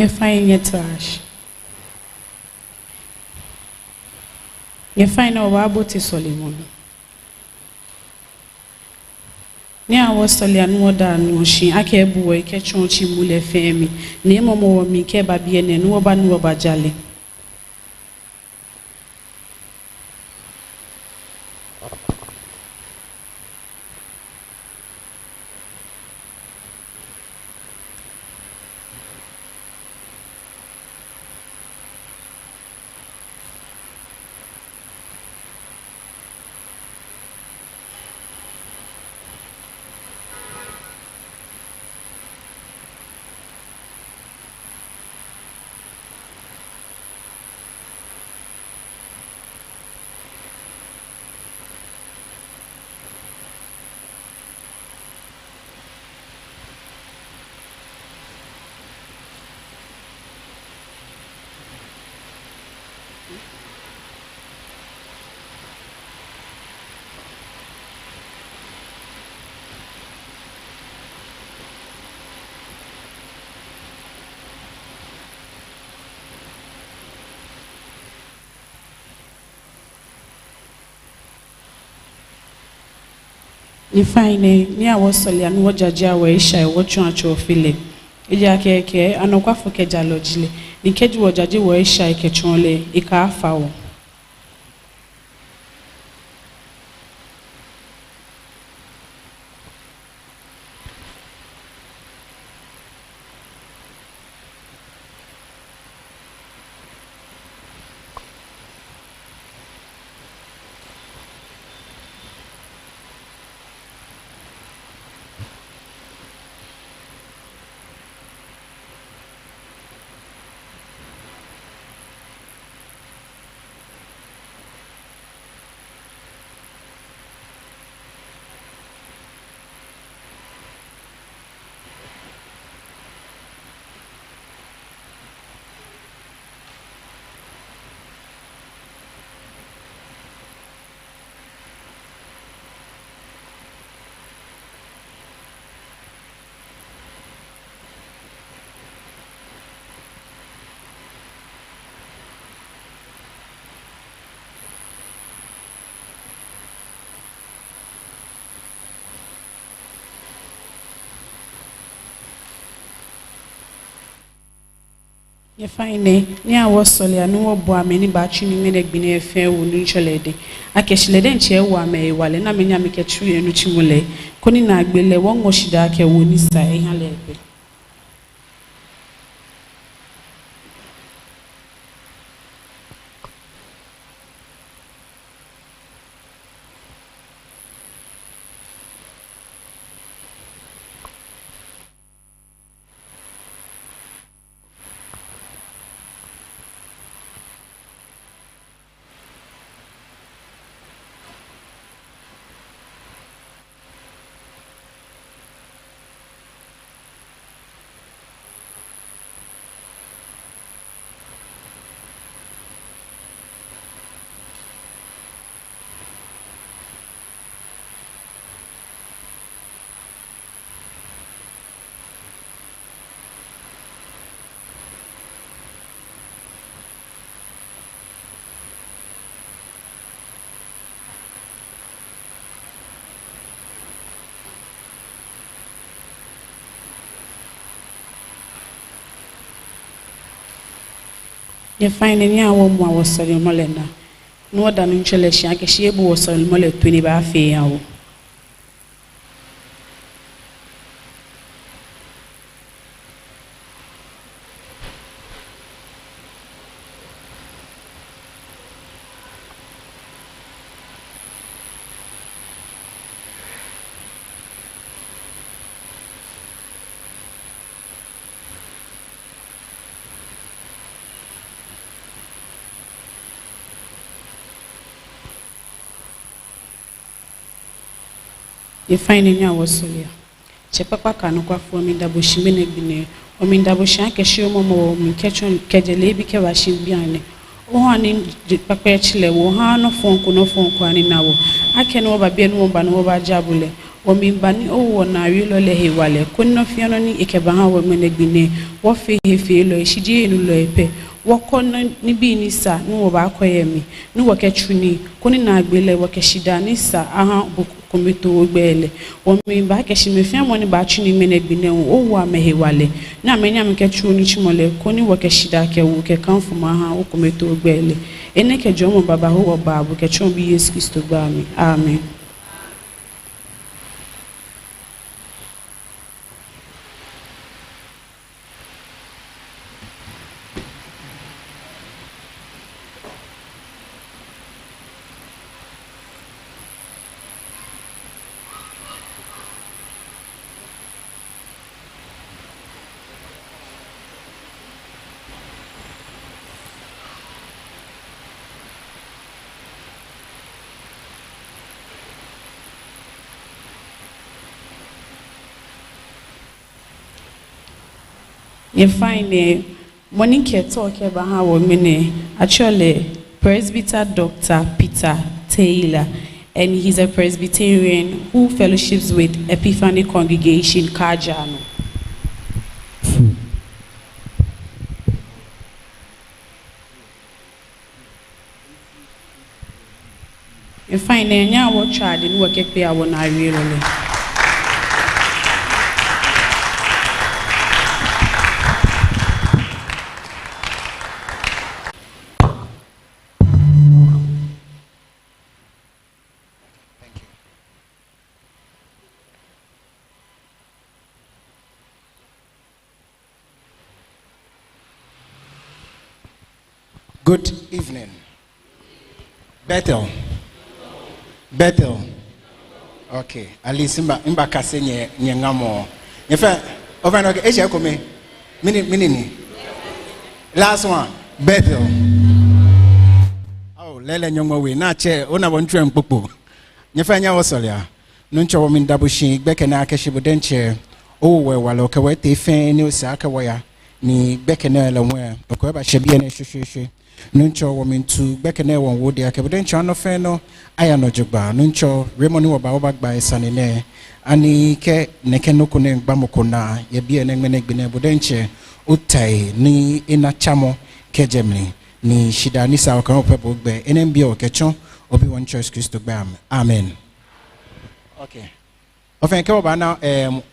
You find your trash. You find out about Solomon. Nia was Solian Modan, she Akebu, Ketchon Chimule Femi, Nemo Mike Babien, and Woban Wobajali. You find near was Solian Wajaja where shy watch on your feeling. Ija keke, and no for Kejalogile. The Kedge Wajaji where shy ketchonle, Ika foul. You find near was Solia no boamini batching in a bine fair neutral lady. I catch leden chair wame while in a minamic tree and chimule. Conina bele one moshidake wunisa a halebe. You find any woman was selling Molena. No than in Chelesia, I she was selling Molet 20 by fair. You find in your solia. Chepapa canokwa for me double shimene bine, or mean double shank a show momo, me catch on Kedelebi Kawashim Biane. Oh, I need the papachile, oh, no phone, no phone, I can over be no ban over jabule, Womimbani o wona wilo le hewale kunno fiano ni ikebaha womenegbine wo fe hefe lo ishije nu lo epe wo kono ni bi ni sa nu wo ba koyemi nu wo ketuni kuni na agbele wo keshida ni sa aha kometo ogbele womimba keshime fiamo ni ba chuni menegbine o wo amehewale na menya mkechu ni chimole kuni wo keshida ke wo ke kanfuma aha o kometo ogbele ene ke jomo baba ho wo ba bu kechu bi Yesu Kristo gba mi amen. You find morning care talk about how women actually Presbyter Dr. Peter Taylor, and he's a Presbyterian who fellowships with Epiphany Congregation Kajano. You find now what child in work pay I want to really. Good evening. Bethel. Bethel. Okay. At least imba kase nye ngamo. Nyefa over no okay. Eje kome. Mini. Last one. Bethel. Oh, lele nyongo we na che ona wontwe mpopo. Nyefa nya wosolia. Nuncho wo min dabushi gbeke na akeshe bodenche. Oh we walo ka we te fe ni osaka waya. Ni gbeke na la we. Okwe ba shebie na hwehwehwe. Nuncho womintu bekene won wodi akebden chano fe no aya no jogba nuncho remoni wo ba wo bagba esanene ani ke neke noko ne gbamoko na ye bie ne ngene gbene bodenche utai ni ina chamo kejemni ni shida ni sa kan opebo gbe enembi o kechon obi won church Christo gba amen. Okay, ofen ke oba now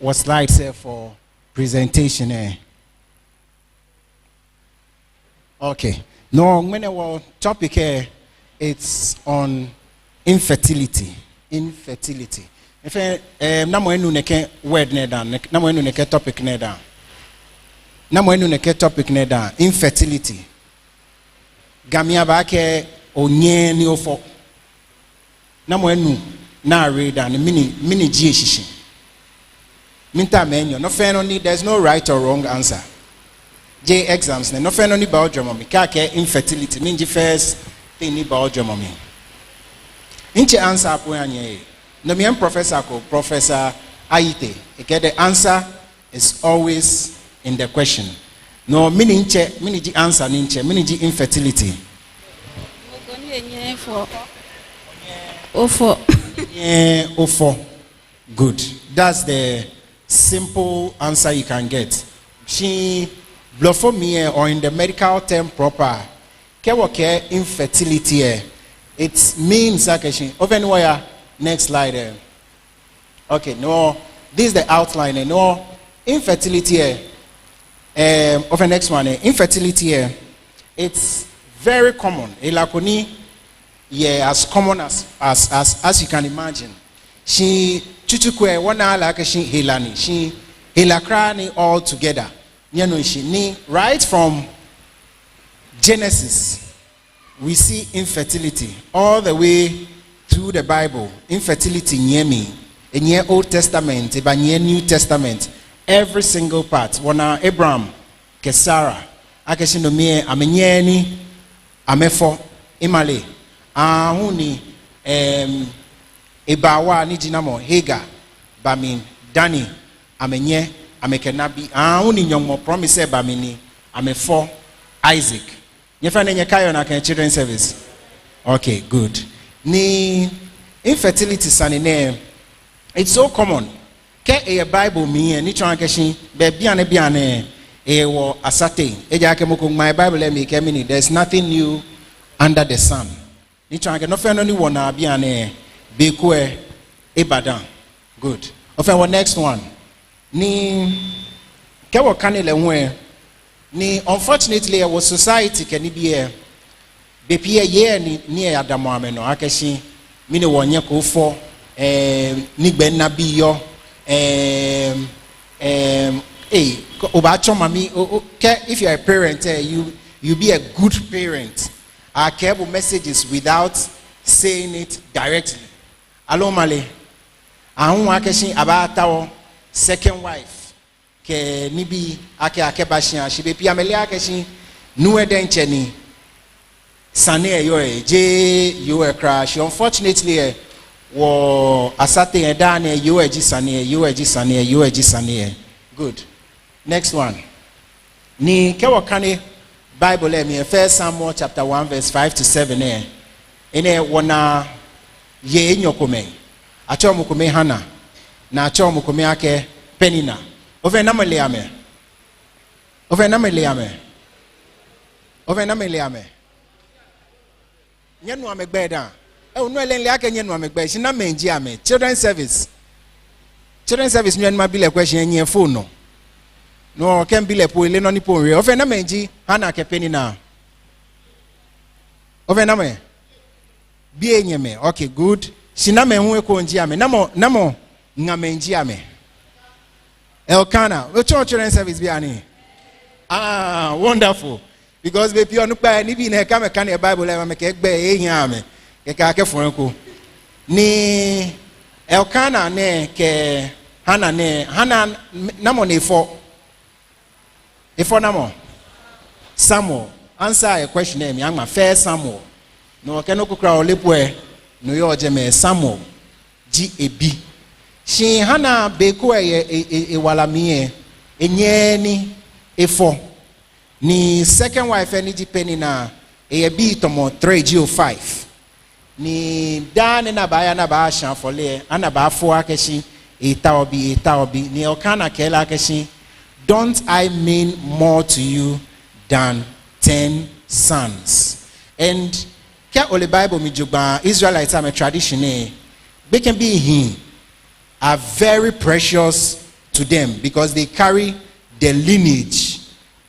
was slides for presentation Okay. No, when our topic here, it's on infertility. Infertility. If namo enu neke word neda, namo enu neke topic neda. Namo enu neke topic neda. Infertility. Gamia ba ke onye ni ofo. Namo enu na reda ni mini ji eshishi. Minta menyo. No fair no there's no right or wrong answer. J exams no fair no ni biology ka infertility minji first thing ni biology inche answer apo anye no me professor Aite the answer is always in the question no mini ji answer mini ji infertility ofo good, that's the simple answer you can get. She for me or in the medical term proper care infertility it means actually open wire next slide okay no this is the outline no infertility over next one infertility it's very common as common as you can imagine. She chuchukwe wana like she hilani she hilakrani all together. Right from Genesis, we see infertility all the way through the Bible. Infertility in your Old Testament, in your New Testament, every single part. Wana Abraham, Kesara, Akeshinomie, Amenyeni, Amefo, Imale, Ahuni, Ebawa, Nijinamo, Hagar, Bamin, Dani, Amenye. Amekenabi only young more promise bamini Amefo Isaac. You find in your kayo children's service. Okay, good. Ni infertility sanine It's so common. Ke a Bible me ni twan keshi be biane e wo asate eja ke moko my Bible let me kemi there's nothing new under the sun. Ni twan ke no fe no ni wona biane be ko Ibadan. Good. Okay, next one. Ni ke wo kanele ho ni unfortunately our society can be here. Be pie ye ni Adamu ameno akeshi mini wonye ko fo ni gbe na bi yo obacho mami if you are a parent you be a good parent. Our careful messages without saying it directly. Alo male ahun akeshi abatawo second wife ke nibi ake bashian she be pia mele akeshi nuwe dencheni sane yo je you crash unfortunately wo asate edane you sane good. Next one ni ke wakane Bible let me 1 Samuel chapter 1 verse 5 to 7 ene wona ye nyokome acho mukome Hana na acho mukome ake Penina ove na mele ame nyenu amegbe da unu elenle ake nyenu amegbe shi na menji ame children service nyenu ma bile question nye phone no ken bile po ile no ni po re ofe na menji Hana ke Penina ofe na me bi enyeme okay good shi na me hu ko nji ame namo nga menji ame Elkana children service bi ani wonderful. Because be pure nupa ni bi na ka me kan e Bible e me ke gbe ehian ame ke ka ke fonko ni Elkana ne ke Hana namo ne efo namo Samuel answer a question me am fair Samuel no ke no kukra olepo no yo je Samuel ji ebi shi Hana be ko e wala mi enye ni efo ni second wife ni ji Penina e bi tomo 305 ni dan na ba shan fole ana ba fo akeshi eta obi ni Elkana kela akeshi don't I mean more to you than 10 sons. And ke ole Bible mi jogba Israelites am a tradition they can be him are very precious to them because they carry the lineage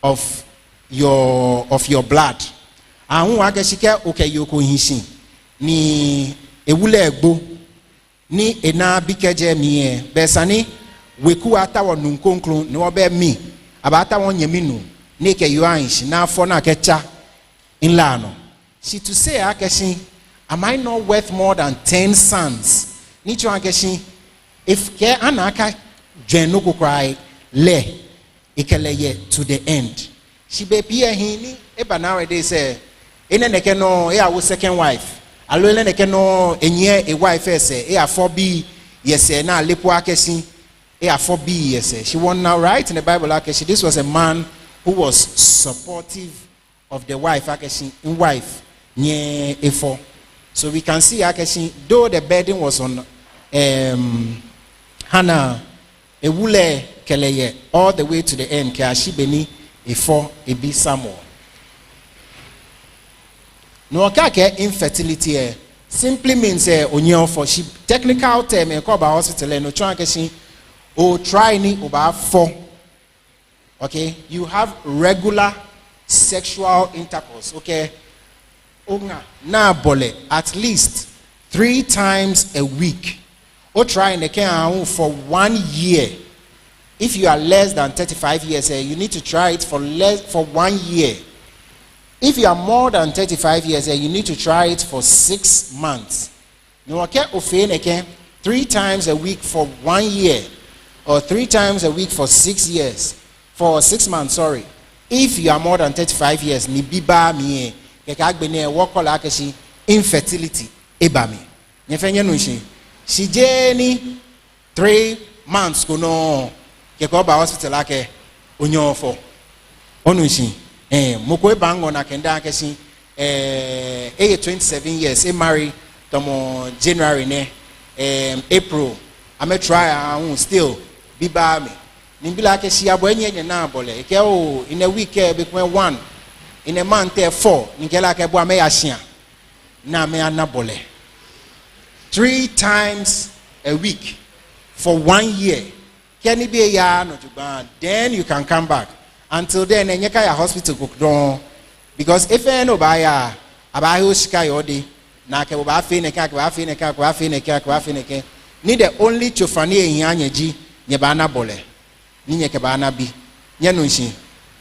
of your blood. Ahun akeshike oke yoko hinsin ni ewule egbo ni ena bikeje mi besani weku atawo nunkonkron ni obe mi abata won yeminu ni ke yo anshi na afo na kecha inla no she to say akeshi am I not worth more than 10 sons ni cho akeshi if ke anaka dwenu kokrai le ikeleye to the end. She be pia hini eba nowadays say ene neke no e awo second wife alo ene neke no enye a wife ese e afobi yese na lepo akesi e afobi yese. She won now right in the Bible akesi this was a man who was supportive of the wife akesi in wife nye efo. So we can see akesi though the burden was on Hannah ewule keleye all the way to the end ke ashibeni efo ebi Samuel. No kake infertility simply means onye for she technical term e ko ba hospital no try keshi o try ni oba for. Okay, you have regular sexual intercourse. Okay, onga na bole at least 3 times a week. O try and can for 1 year. If you are less than 35 years, you need to try it for 1 year. If you are more than 35 years, you need to try it for 6 months. No, okay, 3 times a week for 1 year, or 3 times a week for 6 years, for 6 months. Sorry. If you are more than 35 years, ni biba mi kekagbene wokola keshi infertility ebami. Nyefenye nushi. Si jeni 3 months kono keko ba hospital ake onyofo onushi moko e bango na kenda akesi 27 years e marry tomo January ne April I'm a try still be by me. Nimbila ke si abo enye na bole ke o in a week be 1 in a month 4 nikela ke bo me ahia na me anabole 3 times a week for 1 year can it be ya no to ban then you can come back until then enye ka ya hospital go don because if no ba ya aba ho sika yodi na ke ba fe ne ka ba fe ne ka ba fe ne ka ba fe ne ke ni the only chofani ehia nyaji nye ba anabole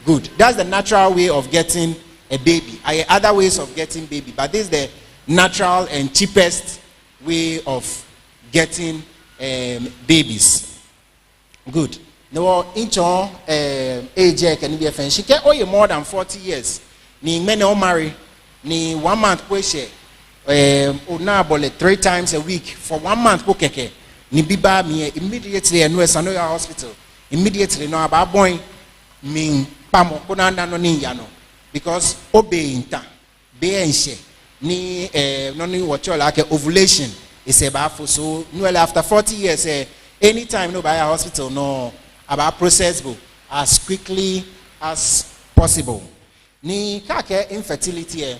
good. That's the natural way of getting a baby. I have other ways of getting baby, but this is the natural and cheapest way of getting babies. Good. No, into age can be a friend. She can owe more than 40 years. Ni men all marry. Ni 1 month question. Na bole 3 times a week for 1 month. Keke. Ni biba me immediately and West Anoya Hospital. Immediately no about boy mean pamo kunanda no ni yano because obey inta be enche ni no ni what like ovulation is about for so no after 40 years anytime no by a hospital no about process go as quickly as possible ni kake infertility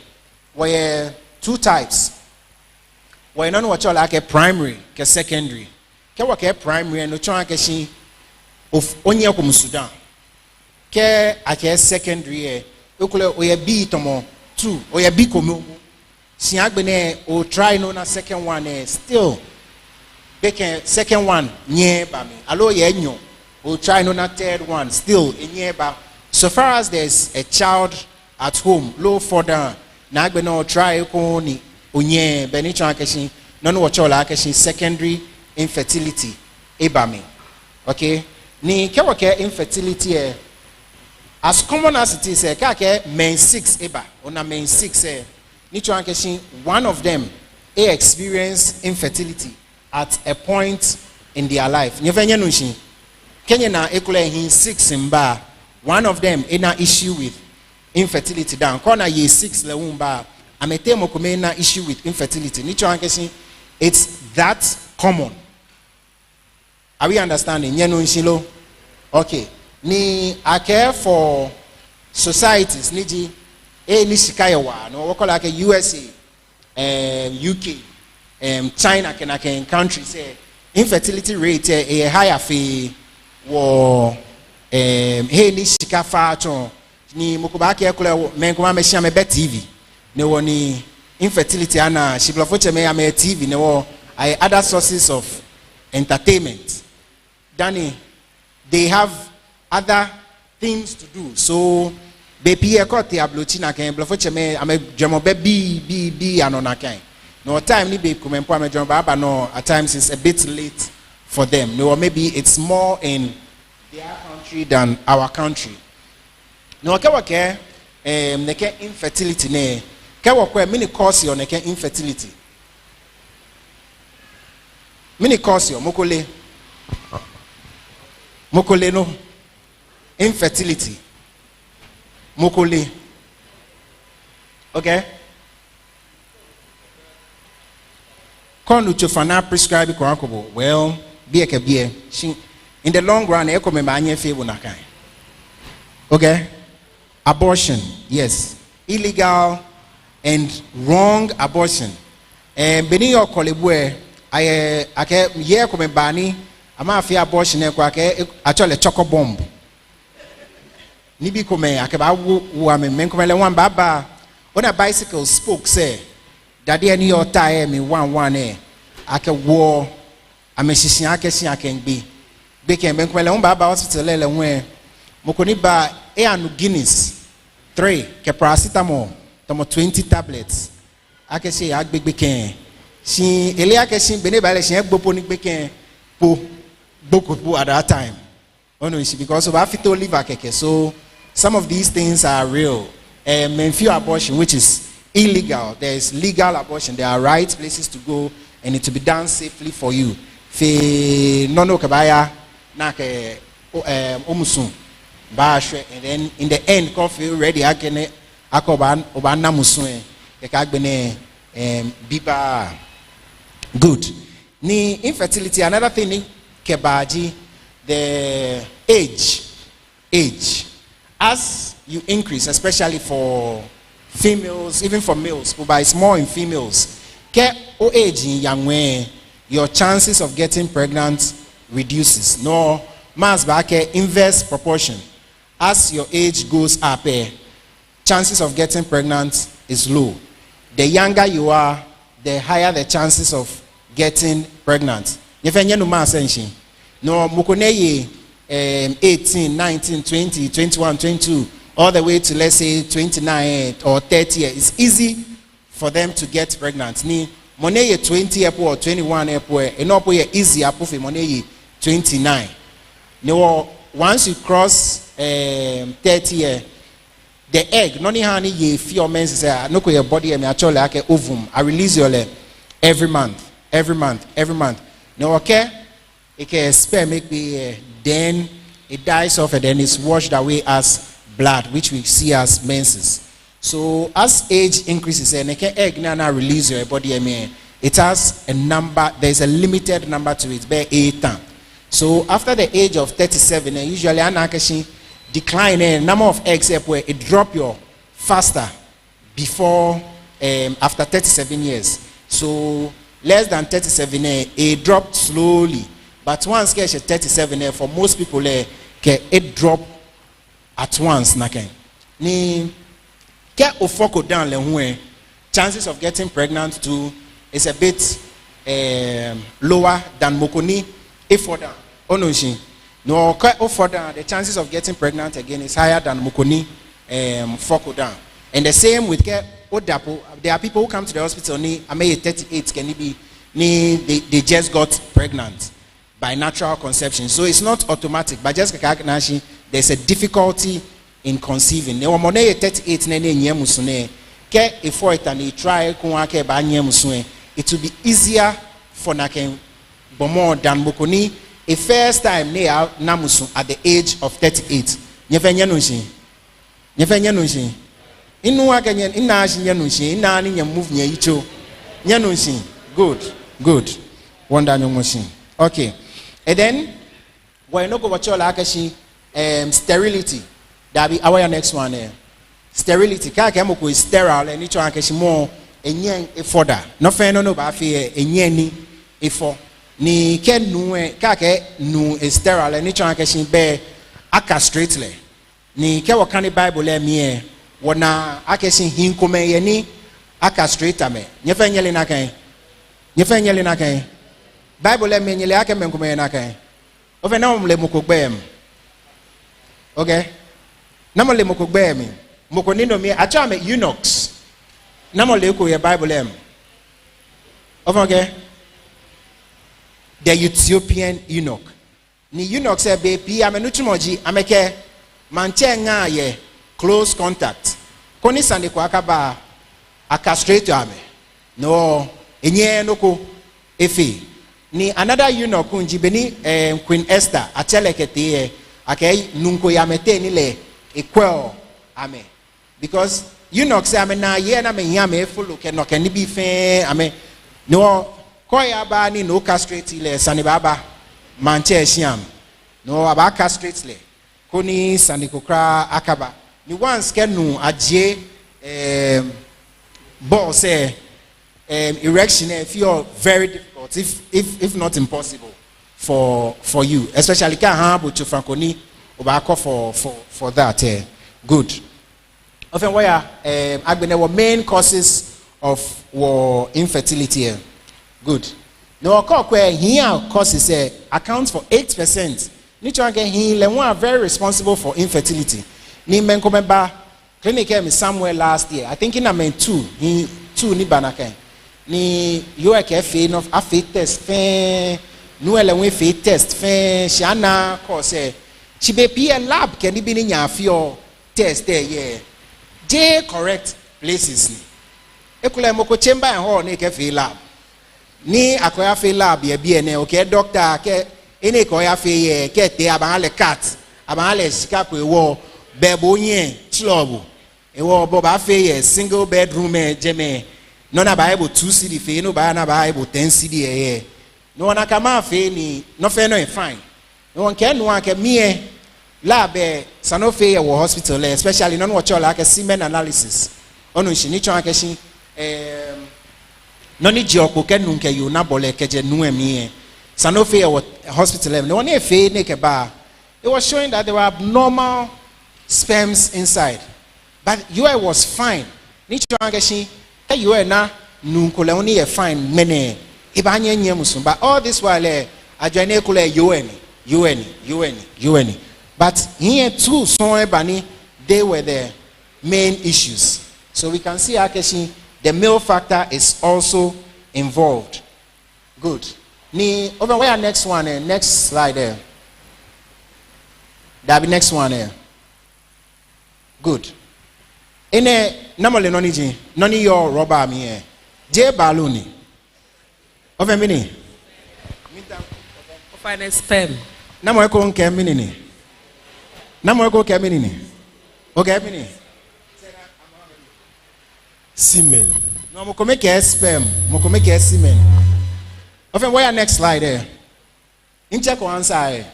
where 2 types where no what like primary ke secondary ke what primary no chon ke shi of onye kom Sudan ke ake secondary okule oye B tomo 2 oye B komo si agbene o try no na second one still beke second one nye ba me alo ye nyo o try no na third one still nye ba so far as there's a child at home low further na agbene o try ko ni onye beni chan akeshi no no chola akeshi secondary infertility eba me okay ni kewake infertility as common as it is kake main 6 eba ona main 6 ni chankeshi one of them experience infertility at a point in their life nyefenye no shi kenye na ekula hin 6 mba one of them in a issue with infertility down corner ye 6 le umba ametemo kome na issue with infertility ni chankeshi it's that common. Are we understanding? Nyeno okay. Ni I care for societies. Niji ni shikayawa. No wako like USA, UK, China can countries. Infertility rate a higher fee. Wo ni shikafa chon. Ni mukubaki ekule menkuma meshia me bet TV. Ne wo ni infertility ana shiblofoche me ame TV. Ne wo other sources of entertainment. Danny, they have other things to do. So, baby, I got the ablutina can bluff me. I'm a German B and on no time ni be come and John Baba. No, at times it's a bit late for them. No, maybe it's more in their country than our country. No, okay, neke infertility ne. Kawakwe mini cause yo neke infertility. Mini cause yo mokole. Mokole no infertility mokole okay kon uchofana prescribe kwakobo well be in the long run e come anye favor na kan okay abortion yes illegal and wrong abortion beni yo kolebue ake ye come bani ama afia abortion e kwa ke actually choco bomb ni bi kome akeba wo ame nkomele wan baba on a bicycle spoke say daddy any your tire me one ake wo amehihia akehia akengbe be ken nkomele wan baba hospital lele wen mokoni ba anu Guinness 3 ke paracetamol tomo 20 tablets akehia agbegbe ken si ele akehia bene ba le hia gbopo ni gbe ken po boku at that time. Oh no, because of afito liver keke. So some of these things are real. Few abortion, which is illegal. There is legal abortion. There are right places to go, and it to be done safely for you. Fe nono kabaya na ke omusun baashwe, and then in the end, coffee ready. Akene akoban obana musun ke kagbene biba good. Ni infertility, another thing ni kebaji, the age. As you increase, especially for females, even for males, but it's more in females. Ke o age in young way, your chances of getting pregnant reduces. No, mass back inverse proportion. As your age goes up, chances of getting pregnant is low. The younger you are, the higher the chances of getting pregnant. If any no mass no mukoneye 18, 19, 20, 21, 22, all the way to let's say 29 or 30 years. It's easy for them to get pregnant. Ni moneye 20 or 21 enopo easy apo for moneye 29. No, once you cross 30 years, the egg, noni hani ye few men say no ko your body me actually like ovum. I release your every month. No, okay, it can sperm make me then it dies off and then it's washed away as blood, which we see as menses. So as age increases and egg now release your body, it has a number, there's a limited number to it, by 8 times. So after the age of 37, usually an decline number of eggs it drop your faster before after 37 years. So less than 37 it dropped slowly. But once get 37 for most people it drop at once ni get ofoko down le chances of getting pregnant too is a bit lower than mokoni if for down onoshi no for down the chances of getting pregnant again is higher than mokoni foko down. And the same with get odapo. There are people who come to the hospital ni ameye 38 can it be ni they just got pregnant by natural conception. So it's not automatic, but just there's a difficulty in conceiving. Ne wamone 38 nene nyemusune ke ifo itani try kunwake ba nyemusune. It will be easier for naken bomo than bokoni a first time ne namusu at the age of 38. Nyefenya nunshi. Inu akenyen ina shi nyenunshi ina ni nyemove nye icho. Nyenunshi. Good. Wonder nyunshi. Okay. And then, when you go watch your sterility, that be our next one. Sterility. Kakemoko is sterile, and each one more a yen a fodder. No fair no ba fe a yen a for ni ken nu kake nu is sterile, and each one be castrate. Ni kewa kani Bible le me wana akesin hinkome yeni castrate me. Nyefenyele na kai. Bible le me nyele ake menkume na kai. Ove na mle mukogbe em. Okay? Na mle mukogbe em. Mukonindo me acha me eunuchs. Na mle ko ye Bible em. Okay? The Ethiopian eunuch. Ni eunuch say be pi amenuchimoji ameke manche nga ye close contact. Koni sande kwa akaba castrate ame. No, enye noko efe. Ni another eunuch kunji beni Queen Esther atelekete akay nunko yamete ni le equal ame. Because eunuch say ame na ye na me yame follow ke no can be fe ame no koya ba ni no castrate le sanibaba manche shiam no aba castrate le koni sanikokra akaba ni once ke no aje boss say erection feel very difficult if not impossible for you, especially can have to franconi for that good. Often where our main causes of infertility good. No where here causes accounts for 8%. Nichwange he le one very responsible for infertility. Ni menkomeba clinic somewhere last year. I think in a 2 ni banaka. Ni UKF no afi test fe no ele we fe test fe shana ko se chibe pie lab can be ni nyafio test there yeah J correct places ni ekula moko chamber and hall ni ke fe lab ni akoya fe lab ye bi ene okay doctor ke ene ko ya fe ye ke te abale cat abale sika ko ewo bebo yen club ewo bo ba fe ye single bedroom jeme no na Bible 2 CD fe no ba na Bible 10 CD no one akama fe ni no fe no fine no one can no one can me lab Sanofi or hospital especially non what like a semen analysis onu shi ni chon akeshi no ni joko kenu nke you na bole keje nu emi Sanofi or hospital no one fe ne ke ba it was showing that there were abnormal sperms inside but you was fine ni chon akeshi you na nu ko le oni e fine mene e ba nya nya musu but all this while adwane ko le UN but here too so they were the main issues. So we can see actually the male factor is also involved. Good. Ni over where next one next slide there. That be next one there. Good. Ene namole noni your rubber me J balloon. Over mini. Final sperm. Namo ko nke mini. Namo ko ke mini. Okay mini. Semen. No mo ko make sperm, mo ko make semen. Over where next slide there. In check on answer.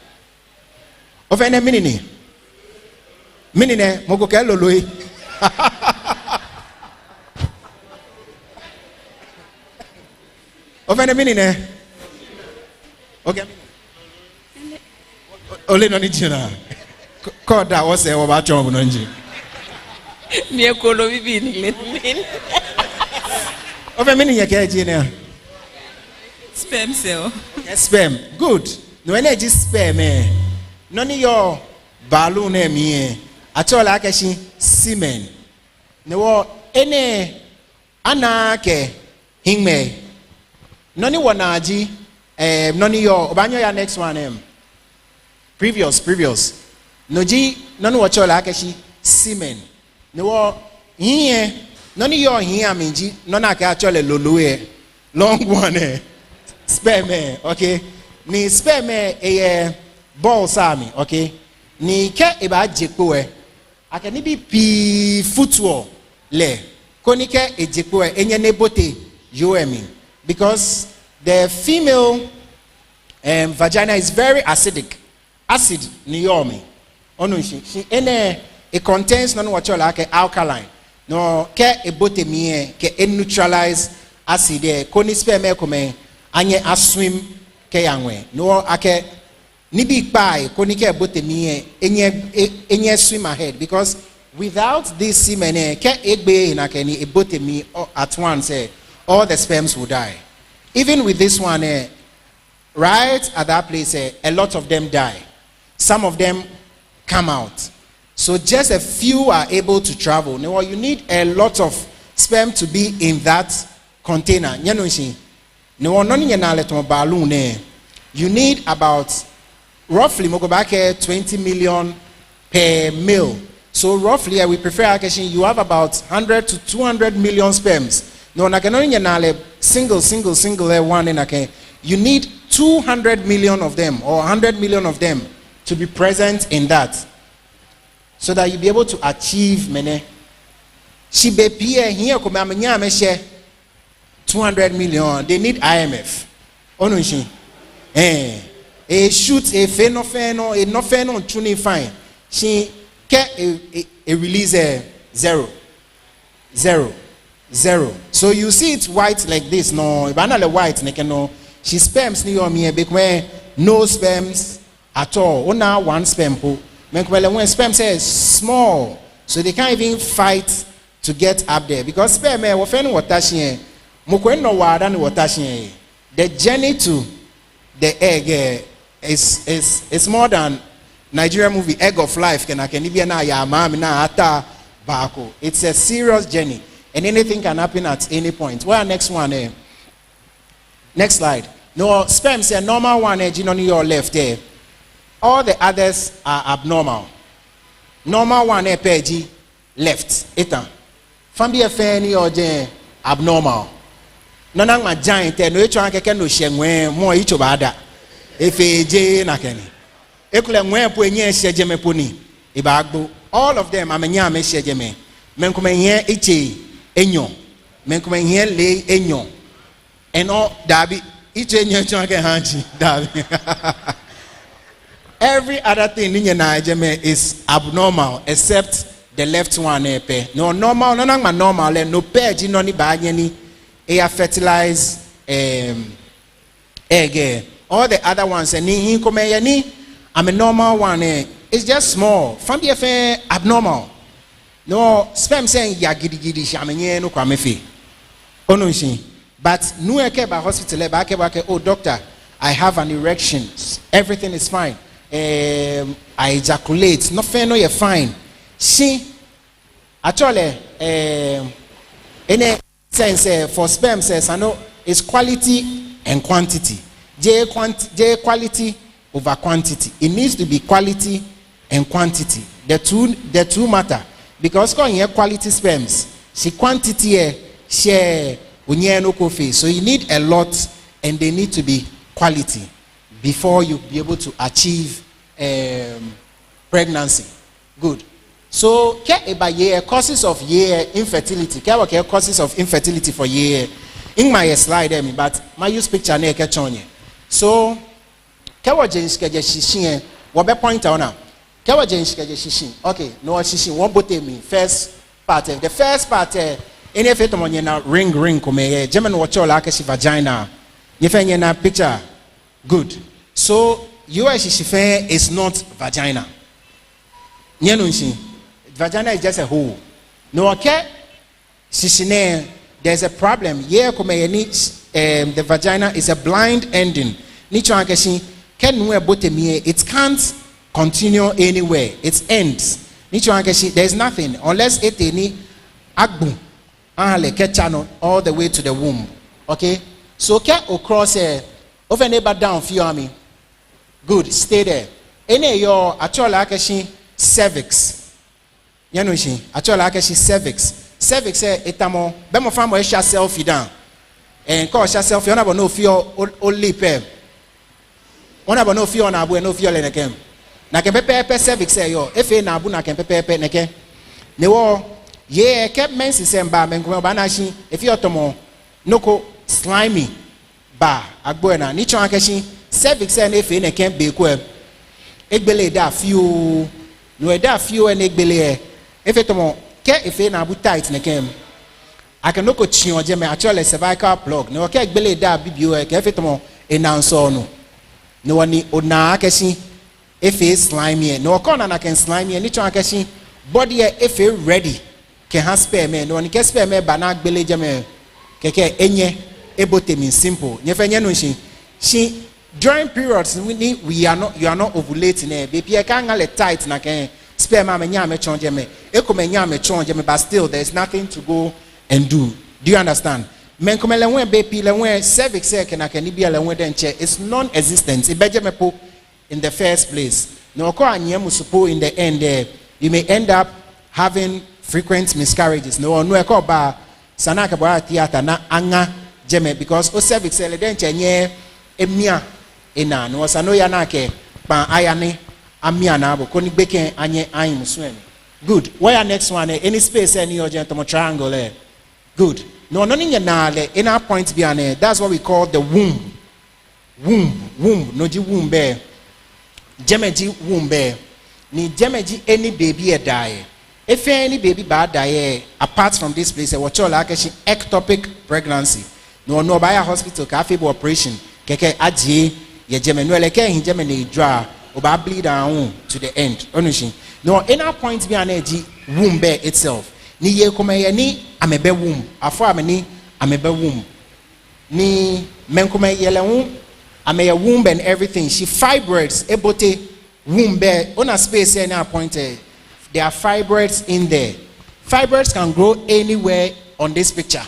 Over ne mini. Mini ne mo ko ke loloi. Over ne mini ne. Okay. Ole no ni jina. God that was a about John Bunji. Near Colo Vivin. Over many years, Sperm cell. Yes, sperm. Good. No energy sperm, none of your balloon, me. At all, like she semen. No, any anake hingme. None one aji, none of your Banya next one, previous. Noji, none what your like she semen. No, here, none of your here, minji, none actually lolue, long one, sperm, okay? Ni sperm a ball sami, okay? Ni ke eba jekwe, I can be p footwall le, konike e jekwe, enye nebote, yoemi, because the female vagina is very acidic. Acid niomi onu she it contains non what you like alkaline no ke ebote mie ke neutralize acid e koni sperm come anye aswim ke yanwe no ake ni bi pai koni ke ebote mie enye swim ahead because without this semen ke egbe na ke ni ebote mi at once all the sperms will die. Even with this one right at that place a lot of them die. Some of them come out. So just a few are able to travel. Now you need a lot of sperm to be in that container. You need about roughly 20 million per male. So roughly we prefer you have about 100 to 200 million sperms. No, single one in you need 200 million of them or 100 million of them to be present in that, so that you be able to achieve many. She be here come 200 million. They need IMF. Onushi. A shoot a feno a no feno tuning fine. She get a release zero. So you see it's white like this. No, if another white, no. She sperms near me because no sperms at all. Ona one sperm po. When sperm says small, so they can't even fight to get up there because sperm the journey to the egg is more than Nigerian movie Egg of Life. It's a serious journey and anything can happen at any point. Well, next one. Next slide. No, sperm say normal one on your left there. All the others are abnormal. Normal one page left. Eta. Fambi feni or abnormal. Nona ma giant no echo anke no hyenwe mo icho bada. Efeje na keni. Ekule nwe po enye hyejeme poni. Ibagbo. All of them amenya me hyejeme. Menkoma hye eche enyo. Menkoma hye le enyo. And all dabi Each and every other thing in your is abnormal except the left one. No normal, no normal, no page, no ni banyani, air fertilized egg. All the other ones, and I'm a normal one. It's just small. Family affair abnormal. No sperm saying ya gidi gidi shamenye no kwamefi. Onushi. But no by hospital back oh doctor, I have an erection. Everything is fine. I ejaculate. No fair no you're fine. She actually in a sense for sperm says I know it's quality and quantity. J quality over quantity. It needs to be quality and quantity. The two matter. Because when you have quality sperms, see quantity share no coffee. So you need a lot and they need to be quality before you be able to achieve pregnancy. Good. So by causes of infertility. Causes of infertility for year. In my slide, but my use picture ne kechonye. So kawa jensi keje shishin wabe point out now. Kawa jensi keje shishin. Okay, no shishin one bote me first part. The first part any effect on na ring come German watch all like vagina. You find na picture. Good. So your shishife is not vagina. Vagina is just a hole. No okay. Shishine there's a problem. The vagina is a blind ending. It can't continue anywhere. It ends. There's nothing unless it any agbu all the way to the womb. Okay? So can across over neighbor down few me. Good, stay there. Any your actual cervix. Actual cervix. Cervix etamo bemo famo e sha selfie down and call sha selfie ona bo no fio only pe ona bo no fio na abu no fio le nekem na ke pepe cervix yo efe na abu na ke pepe neke ne wo ye ke mensi semba menko ba na shi efi otomo noko slimy ba agbo na ni chon akeshi cervix na efe nekem be ko egbele da fio no e da fio en egbele efe tomo ke efe na abu tight na kem akanoko chion je me actually cervical plug no ke gbele da bibio ke efe tomo enanso no no wani ona akeshi efe slimy no kona na ken slimy ni chon akeshi body efe ready ke ha spare me no wani ke spare me ba na gbele je me keke enye ebotemi simple nyefe nye no shi during periods you are not ovulating baby e kan ngale tight na ken spare ma nya me chonje me ekomenya me chonje me but still there is nothing to go and do you understand men komele wen baby le wen cervix e na ken bia le wen den che it's non-existent e beje me po in the first place no ko anyem supo in the end you may end up having frequent miscarriages no e ko ba sana ka ba theater na anga jeme because o cervix e le den che nye emia ena no sano ya na ke pa ayane amia na abo koni beke anye ayin muswen. Good. Where next one? Any space any urgent triangle good. No na le in our point be that's what we call the womb. Womb. No ji womb be. Jemeji womb be. Ni jemeji any baby die. If any baby bad die apart from this place what all like ectopic pregnancy. No by a hospital ka feeble operation keke aji ye jeme no leke hin jeme ni dra oba bleed down to the end. No, in our point be an edgy womb bear itself. Ni ye come ni amebe womb. Afo ameni amebe womb. Ni menkome yele womb ame womb and everything. She fibroids ebote womb bear on a space here now pointed. There are fibroids in there. Fibroids can grow anywhere on this picture.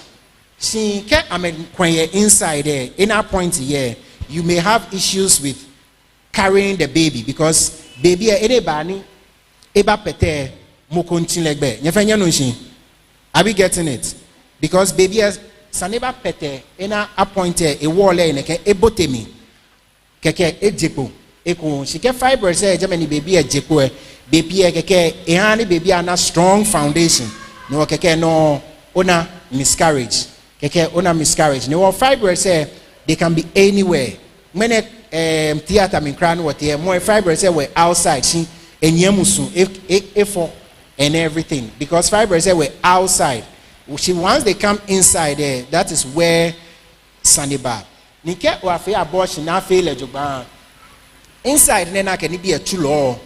She can ame kwenye inside there. In our point here, you may have issues with carrying the baby because baby anybody eba pete mokontin legbe nyefanya no shin are we getting it because baby saneba pete ena appointed a wall e neke ebotemi keke ejepo eko she ke fibers e jamani baby ejepo baby keke e hani baby ana strong foundation no keke no ona miscarriage keke ona miscarriage no fibers e they can be anywhere. Many theater in crown what here more fibers were outside. She and yemusu if and everything because fibers were outside. Once they come inside there, that is where Sunday bar. Nike or fair abortion now fail a inside nena can be a chulo.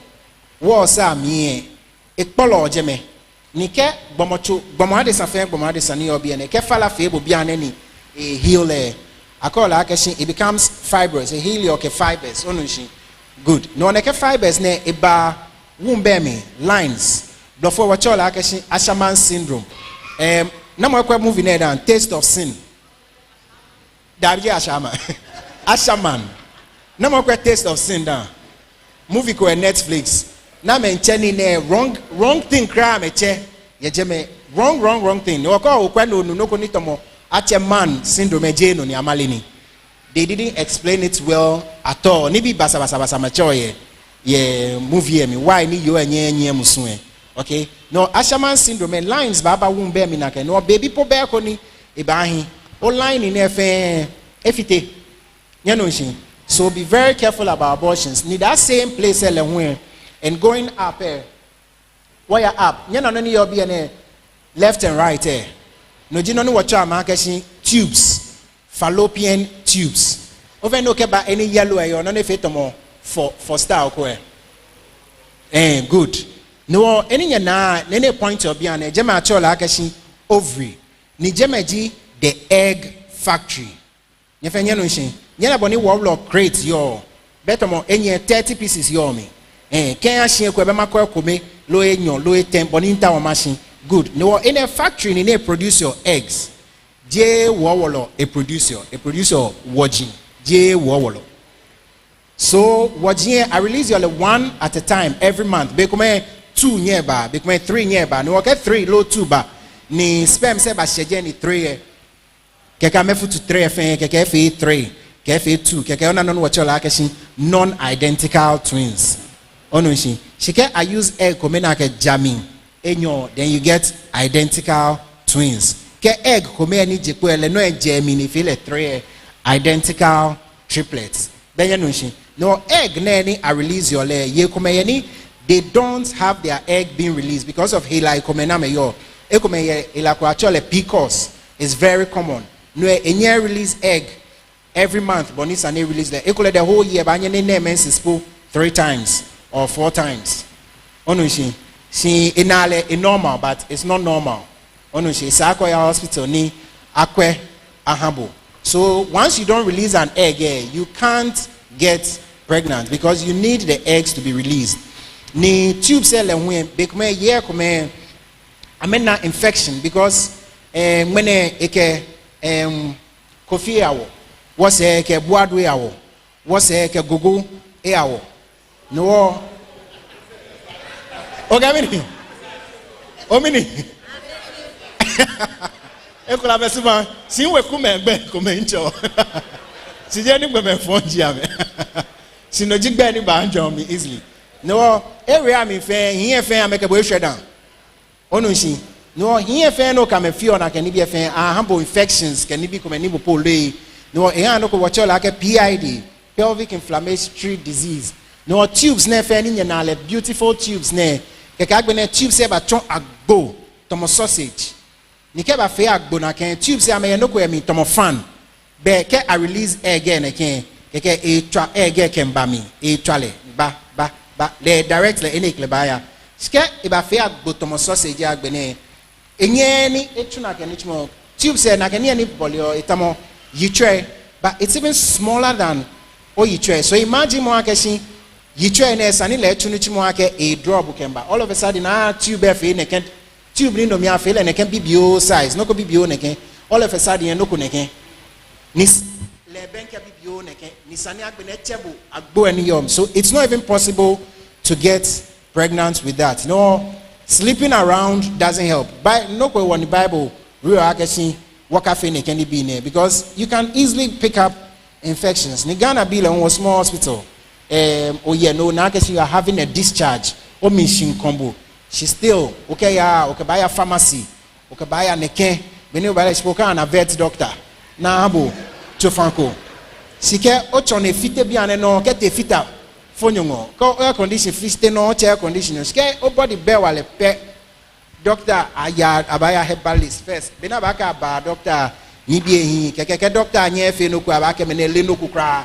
Was a me a polo jeme. Nike bomade safe bomade sani obi and a kefala fable be an any a healer. I call it becomes fibrous, a helio fibers. Good. No neke fibers ne a bar wombemi lines. Before what all Ashaman syndrome. No more moving there than Taste of Sin. Dabi Ashama. Ashaman. No more Taste of Sin down. Movie ko Netflix. Na men cheni ne wrong thing cry me che. Ye jeme wrong thing. No ko kwano no ko nitomo ache man syndrome jeno ni amalini. They didn't explain it well at all. Nibi basa machoye. Ye movie me why ni yo enye musue. Okay? No Ashaman syndrome lines baba wumbe mi nake. No baby po be ko ni ibahi. O line in efite. Yanoshin. So be very careful about abortions. Need that same place and going up wire up. You know no you be left and right no you know what you tubes, fallopian tubes. Over no care any yellow or no fetomo for style good. No any na any point of be an jema chola akashi ovary. Ni jemaji the egg factory. Nyefenya no shin. Nyana boni woblock crate yo. Betomo enye 30 pieces yo me. Ken ahye ko be makọ ekome lo enyo lo 10 boni nta o machine. Good. No in a factory ni na produce your eggs. Je wowolo a producer wajin. Je wowolo. So wajin I release you one at a time every month. Bekome 2 nyeba, bekome 3 nyeba. No okay 3 lo 2 ba. Ni sperm se ba sheje ni 3 keka mefu to 3 fe keka fe 3 keka 2 keka ona no watch la kashi non-identical twins ono shi shike I use egg komena ke jamming enyo then you get identical twins ke egg komena ni jepo ele no ejemi ni feel 3 identical triplets then no shi no egg na ni I release your le ye komena ni they don't have their egg being released because of heli komena me yo e komena ila kwa chole PCOS is very common. No, a year release egg every month, but it's a release the equal the whole year, but any name is 3 times or 4 times. Onushi, she inale in normal, but it's not normal. Onushi, Sakoya hospital ni akwe ahabo. So once you don't release an egg, you can't get pregnant because you need the eggs to be released. Ni tube cell and when bekme year come amena infection because when eke kofi awo what's a ke boadwe awo what's a ke gogo e awo no ogamini omini ekola besuma sinwe kumembe komencho sije ni gbeme fonji ame sinoji gbe ni ba njo mi easily no area mi fe here fe ameke bo shredan onunshi no here fe no come feel na can be fe humble infections can be come ni bo le no e an no ko watch like a PID pelvic inflammatory disease no tubes na fe ni na le beautiful tubes na ke ka gbe na tubes e ba ton agbo tomo sausage ni ke ba fe agbo na kan tubes am no ko emi tomo fan be ke I release again again ke e twa egg ke mba mi e twale ba le directly ene kle ba ya ske e ba fe agbo tomo sausage agbe na enyeni etuna ke nichmo tubes na ke ni bolio etamo yitre but it's even smaller than yitre so imagine mo akeshi yitre na esani le etunu chimo ake a drop kemba all of a sudden tube fe ne ken tube ni no mi afe le ne ken bibio size no ko bibio ne ken all of a sudden no ko ne ken nis le benka bibio ne ken nisani agbe na chebo agbo ani yom so it's not even possible to get pregnant with that no. Sleeping around doesn't help. But no ko in the Bible real akashi wakafe ne can be in because you can easily pick up infections. Ni Ghana be a small hospital. Oh yeah, no, now you are having a discharge. Oh machine combo. She still okay buy a pharmacy. Okay buy a neke. When you buy a spoken and a vet doctor. Na abo chofranko. sike ochone fite bi ane no kete fita fonyongo ko air condition fiste no air condition sike obody be wale pe doctor aya abaya herbalist first bena baka ba doctor ni bi ehin keke doctor anya efe no ku abaka me na le no ku kra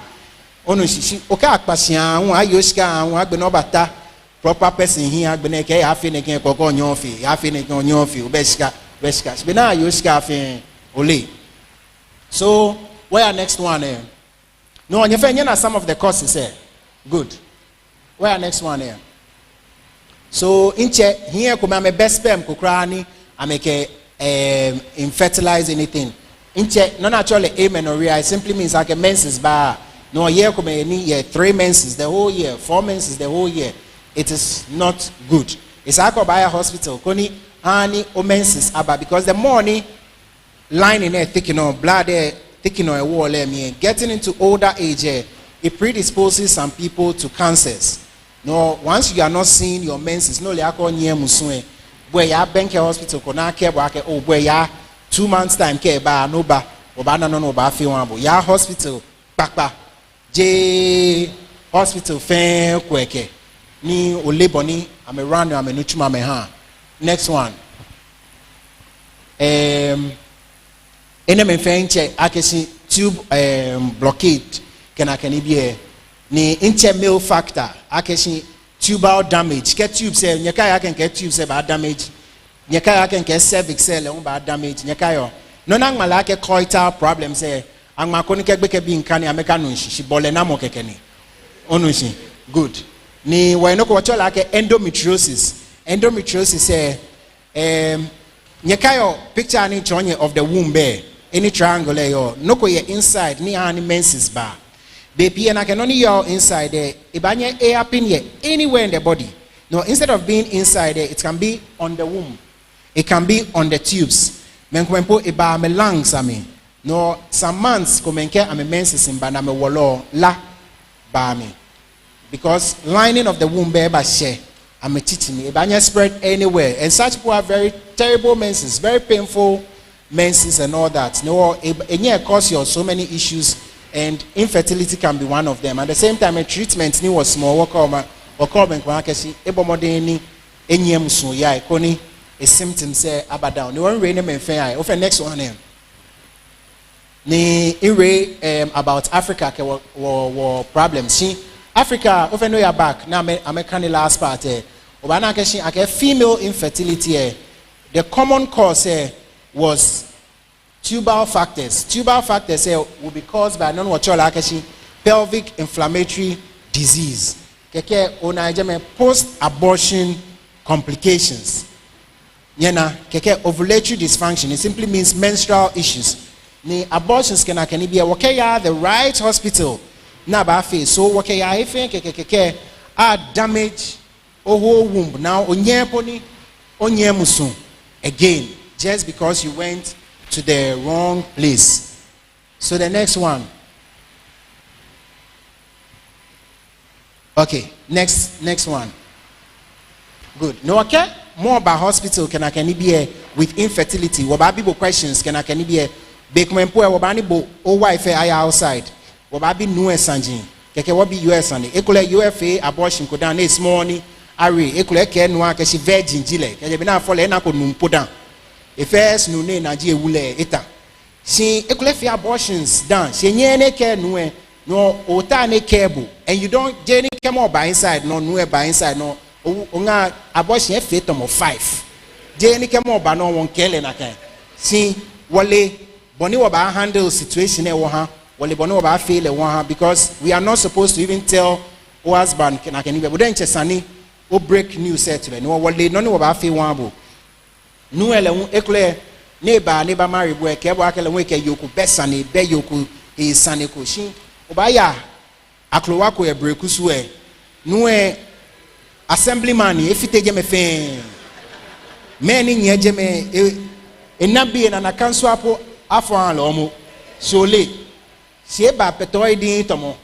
onu shishi oka akpasia won ayo sika won agbe no bata proper person here agbe na ke afi ne ken koko onyon fi afi ne ken onyon fi obesika bena ayo sika afi ole. So where next one eh? No, you find some of the courses here. Good. Where next one here? So in here come my best sperm kukrani I make infertilize anything. In not actually amenorrhea, it simply means like a menses bar. No, here come any 3 menses the whole year, 4 menses the whole year. It is not good. It's like by a hospital. Koni ani o menses aba because the morning line in there thickening on blood there thickening on a wall getting into older age it predisposes some people to cancers. No, once you are not seeing your menses no le akọ nye musue boy ya bank hospital ko na care boy oh boy ya 2 months time care ba no ba oba no ba fi wan bo ya hospital pakpa je hospital fe kweke ni o labor ni am around am no chuma me ha. Next one ene me fenche akesi tube blockade can be ni inter male factor akesi tubal damage ke tube cell nyeka ya can get tube cell ba damage nyeka ya can get cervix cell on ba damage nyeka yo no na ngmala ke coital problem say angma ko ni ke gbe ke bi nkan ni ameka no nshi bole na mo keke ni onu nshi good ni we no ko chola ke endometriosis say nyekayo picture ni chonye of the womb bear any triangle yo no ko ye inside ni ani menses ba baby and I can only your inside there ibanye air happen here anywhere in the body. No, instead of being inside there it can be on the womb, it can be on the tubes men ko iba me lungs ami no some months ko menke am menses in ba na me wolo la ba me because lining of the womb bear ba share I'm a teaching me. It spread anywhere, and such people have very terrible menses, very painful menses, and all that. No, it cause you so many issues, and infertility can be one of them. At the same time, a treatment ni was small. Or comment kwa kesi ebomodeni enyem so ya ikoni a symptom say abadown. No one rain me fair. Over next one name. Ni about Africa ke wo problems. See Africa over know your back. Now I'm the last part Obana keshi ake female infertility the common cause was tubal factors. Tubal factors will be caused by non-wachola keshi pelvic inflammatory disease. Keke onajeme post-abortion complications. Yena keke ovulatory dysfunction. It simply means menstrual issues. Ni abortions can be a wakaya the right hospital. Na ba face so wakaya ife keke damage whole womb now onyeponi onyemusun again just because you went to the wrong place. So the next one. Okay, next one. Good. No, okay. More about hospital can be with infertility. What about people questions can be a big man poor wabani bo o wife outside. What about be new sanjin? Keke what be US and ekule UFA abortion ko down this morning. Ari ekule ke no ake si virgin jile. Ke be na fole na ko numpo down. E first no ne na je ewule eta. Si ekule fi abortions down. Si nye ne ke no ota ne cable and you don't journey come up by inside no by inside no onga abortion fit of 5 journey come up no one kele na kan see wale boni wa ba handle situation e wo ha wale boni wa ba feel e wo ha because we are not supposed to even tell our husband can but then chesani o break news set no wale no wa ba feel one bo no ele ekle neighbor marry boy ke bo akele we ke yoku besane be yoku e sane ko shin obaya aklowako e break su e no e assemblyman e fiteje me fe many nyeje me enabi na kanso apo afo an lo mo sole sie ba petoy din tomo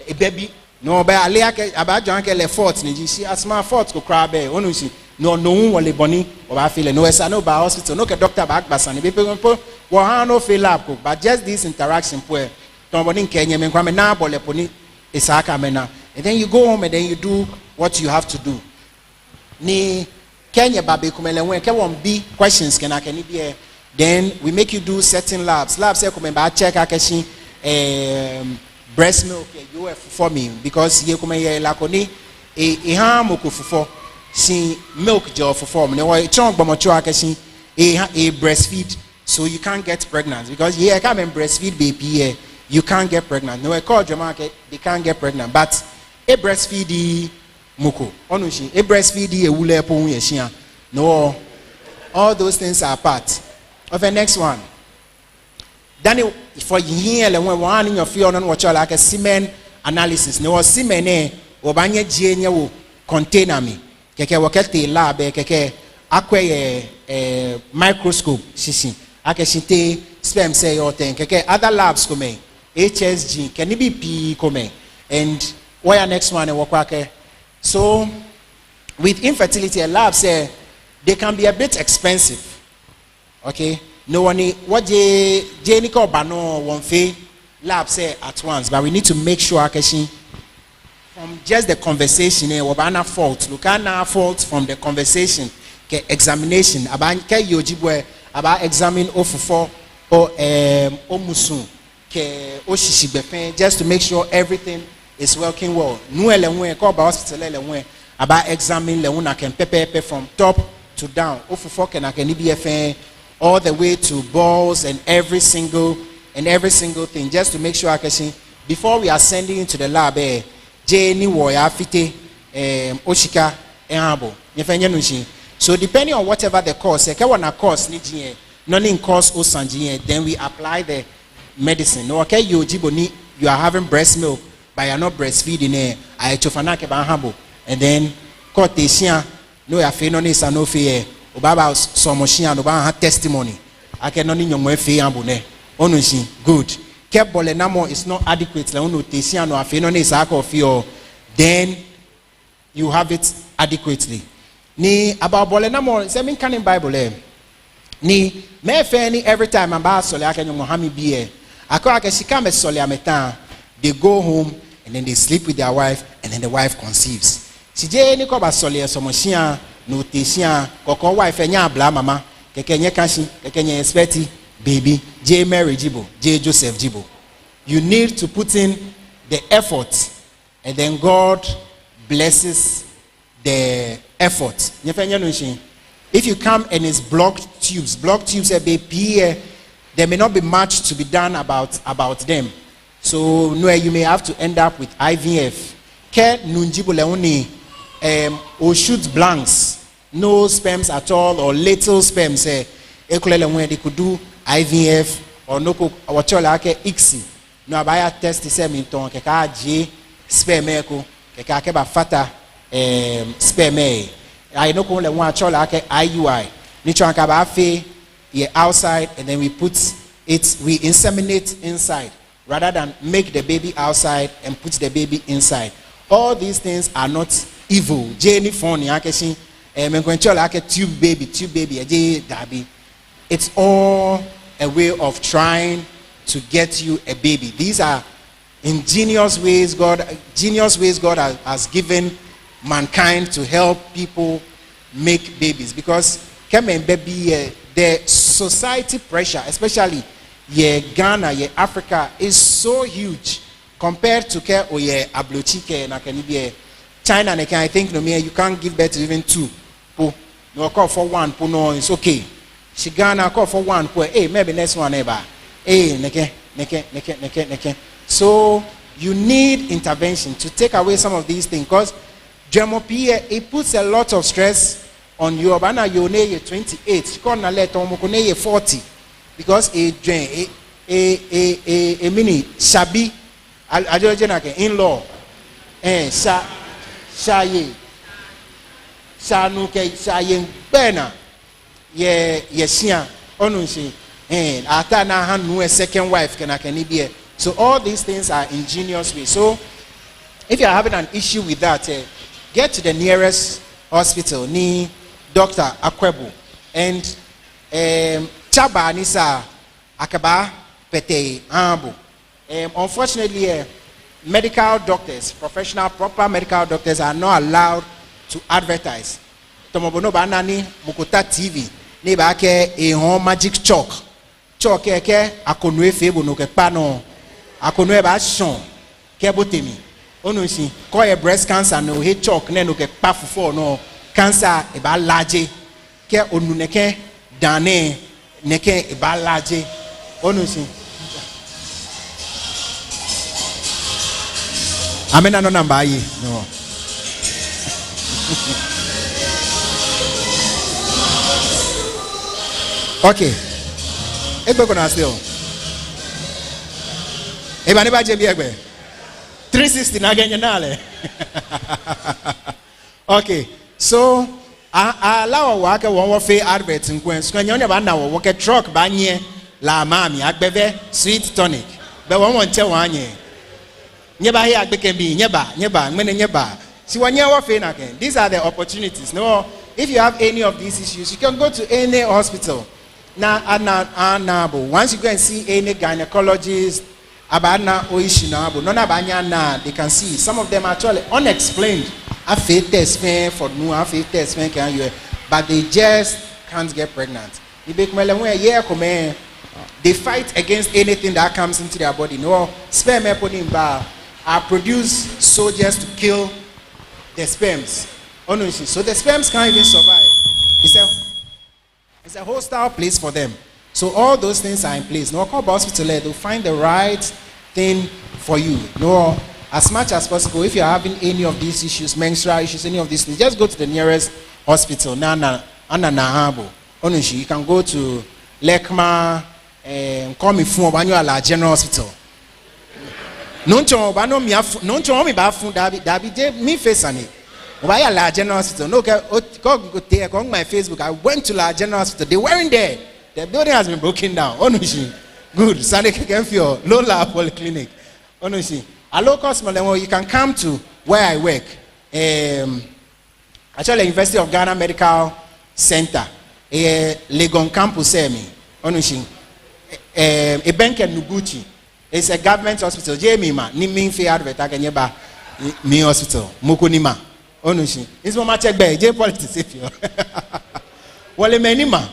e baby no ba ale ake abajo ake le fort ni ji asma fort ko kra be onu si no wole boni o ba feel no esa no ba hospital no ke doctor ba gbasa ni be pe wo han no feel up but just this interaction poor Tombo in Kenya men kwame na bole poni isaka mena. And then you go home and then you do what you have to do. Ni Kenya babe kumele when ke won be questions can be then we make you do certain labs. Labs say come ba check akeshi breast milk you have for me because ye come ye lakoni e ha moko fufo si milk jo for me no chon gbomocho akeshi e breastfeed so you can't get pregnant because yeah come and breastfeed baby you can't get pregnant no I call your market they can't get pregnant but a breastfeed moko onushi a breastfeed e wule po hu yeshia no all those things are part of the next one. Then for here when one in your field on what you like a semen analysis no semen o banye jenya wo container me keke wakete lab keke akwe microscope sisi akeshite sperm say your thing keke other labs come HSG can it be P come and where next one work so with infertility a lab say they can be a bit expensive. Okay, no one what Jenico Bano one fee lab say at once, but we need to make sure from just the conversation wabana fault look at fault from the conversation ke examination about ke yojibwe about examine ofufo or omusu ke oshishibefen just to make sure everything is working well. No ele ko ba hospital ele about examine le una can pepe from top to down ofufo ke na can be all the way to balls and every single thing just to make sure akashi before we are sending into the lab Jeni woya fite oshika ehabo nyefenye nunshi so depending on whatever the course ke wana course ni jie no in course o sanjie then we apply the medicine no okay you jiboni you are having breast milk but you are not breastfeeding I chofana ke ba habo and then court tesia no ya fe no ni sanofi Baba Somoshia no ba testimony. I cannot in your way ambune. Onushi good. Kept bolenamo is not adequate. La unu tesia no afeno ne sako fio. Then you have it adequately. Ni about bolenamo se min kanin Bible Ni me fe ni every time amba sole akenyo mohami biye. Ako akeshika me sole ameta. They go home and then they sleep with their wife and then the wife conceives. Sije ni ko ba sole Somoshia no tesia koko wife nya bla mama keke nye kashi keke nye expecti baby J Mary Jibo J Joseph Jibo you need to put in the effort and then God blesses the effort if you come and it's blocked tubes there may not be much to be done about them so no you may have to end up with IVF ke nunjibo leoni or shoot blanks no sperms at all or little sperms when they could do IVF or no what you like ICSI no abaya test seminton keka J sperm eko keka keba fata sperm I know only one cho like IUI ni cho akaba fe outside and then we inseminate inside rather than make the baby outside and put the baby inside. All these things are not evil. Jenny phone yakeshi tube baby it's all a way of trying to get you a baby. These are ingenious ways God has given mankind to help people make babies because baby the society pressure especially Ghana Africa is so huge compared to care or ablochi na can China I think no you can't give birth to even two. No call for one, no, it's okay. She Ghana call for one, maybe next one ever. Neke. So you need intervention to take away some of these things because germopia it puts a lot of stress on you. Bana you 28, she can't let 40 because a mini shabi in-law shaye shanuke shayen bena yesia onunshi ata na hanu a second wife can be so all these things are ingenious ways. So if you are having an issue with that get to the nearest hospital ni Dr. Akwebu and chaba nisa akaba pete ambo Unfortunately, medical doctors, professional, proper medical doctors are not allowed to advertise. Tomobono banani mukuta TV ne ba ke home magic chalk ke akonwe febo no ke pano akonwe ba shon ke botemi onu si ko e breast cancer no he chalk ne no ke pa fufo no cancer e ba large ke onu ne ke dane ne ke e ba large onu si amena no number yi no. Okay. Egbe kona still. Eba ne ba je bi egbe. 360 na genye na le. Okay. So allow wa ke won wo fe advert nkwen. So nya ba na wo ke truck ba nye la mami agbeve sweet tonic. Be won won che wa nye. Nye ba he agbeke bi nye ba ngene nye ba. Si wa nye wo fe na ken. These are the opportunities. No, if you have any of these issues, you can go to any hospital. Now, once you go and see any gynecologist, they can see. Some of them are actually unexplained. But they just can't get pregnant. They fight against anything that comes into their body. No, sperm are produced soldiers to kill the sperms. So the sperms can't even survive. It's a hostile place for them. So all those things are in place. No, call hospital, they'll find the right thing for you. No, as much as possible, if you're having any of these issues, menstrual issues, any of these things, just go to the nearest hospital. You can go to Lekma, call me from Banyuala General Hospital. No, me face on it. Why a large general hospital? No, go on my Facebook. I went to large general hospital. They weren't there. The building has been broken down. Onushi, good. Sunday can feel Lola Polyclinic. Onushi, a local small. You can come to where I work. Actually, University of Ghana Medical Center, Legon Campus, Onushi, a bank at Nuguchi. It's a government hospital. Jamie ma, ni min fi advert aganyeba mi hospital. Mukunima. Onushi. It's more much better. J politics if you. Well, many ma.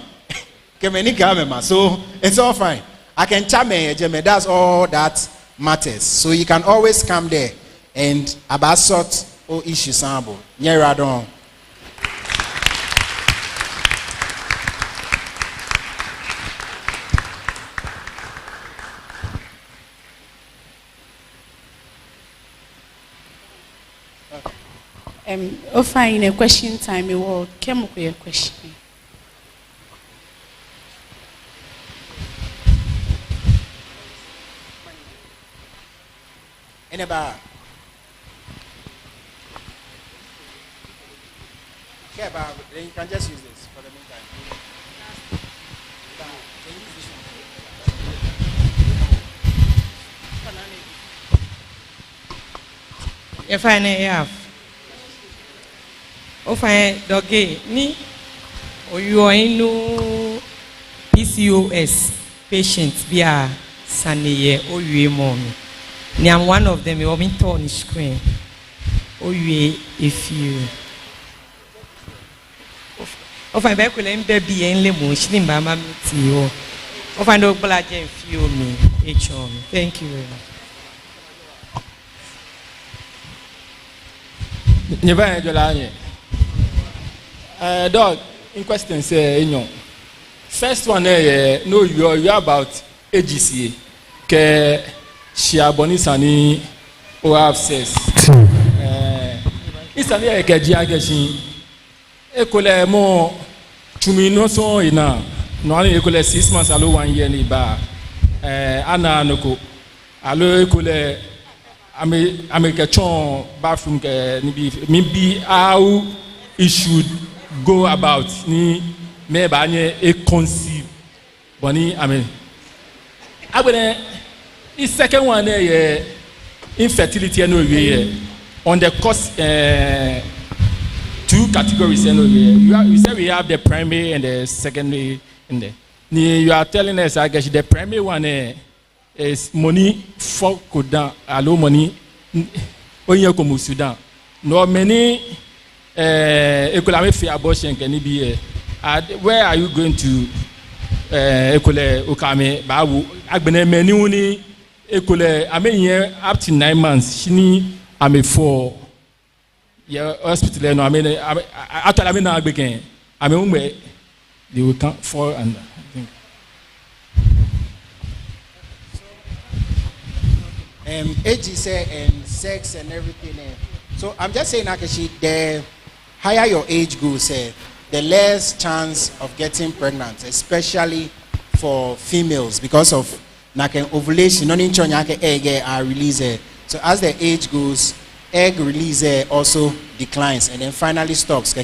So it's all fine. I can chame. That's all that matters. So you can always come there and about sort or issues sample. Nyeradon. In a question time, we will come up with a question. Anybody? Okay, but then you can just use this for the meantime. If I have. Ofa doge ni oyo inu PCOS patients via saniye oyo mommy. Ni I'm one of them. You want me to on the screen. Oyo if you. Ofa be kule mbe bi en le mo shini mba ma ti o. Ofa ndo bla je feel me. Thank you very much. Nyeba enjola dog in question say first one no you about AGCA ke shia bonisani o have sex isani ke ji ageshin ekole mo tumi no so ina no ani ekole 6 months alo 1 year ni ba ana noko alo ekole America chon bathroom ke ni bi mi bi how it should go about ni me ba nye e conceive boni amen abene the second one infertility no we on the course 2 categories no you say we have the primary and the secondary in there you are telling us I guess the primary one is money for Kodan, allo money, onye komu Sudan. No many economic fair abortion can be where are you going to ekole okame babu agbene many uni ekole I mean here up to 9 months shini ame for your hospital no I mean actually I mean na agbeken I mean they will come for and I think age is and sex and everything. So I'm just saying, Akeshi, the higher your age goes, the less chance of getting pregnant, especially for females, because of ovulation. No need egg are released. So as the age goes, egg release also declines and then finally stops.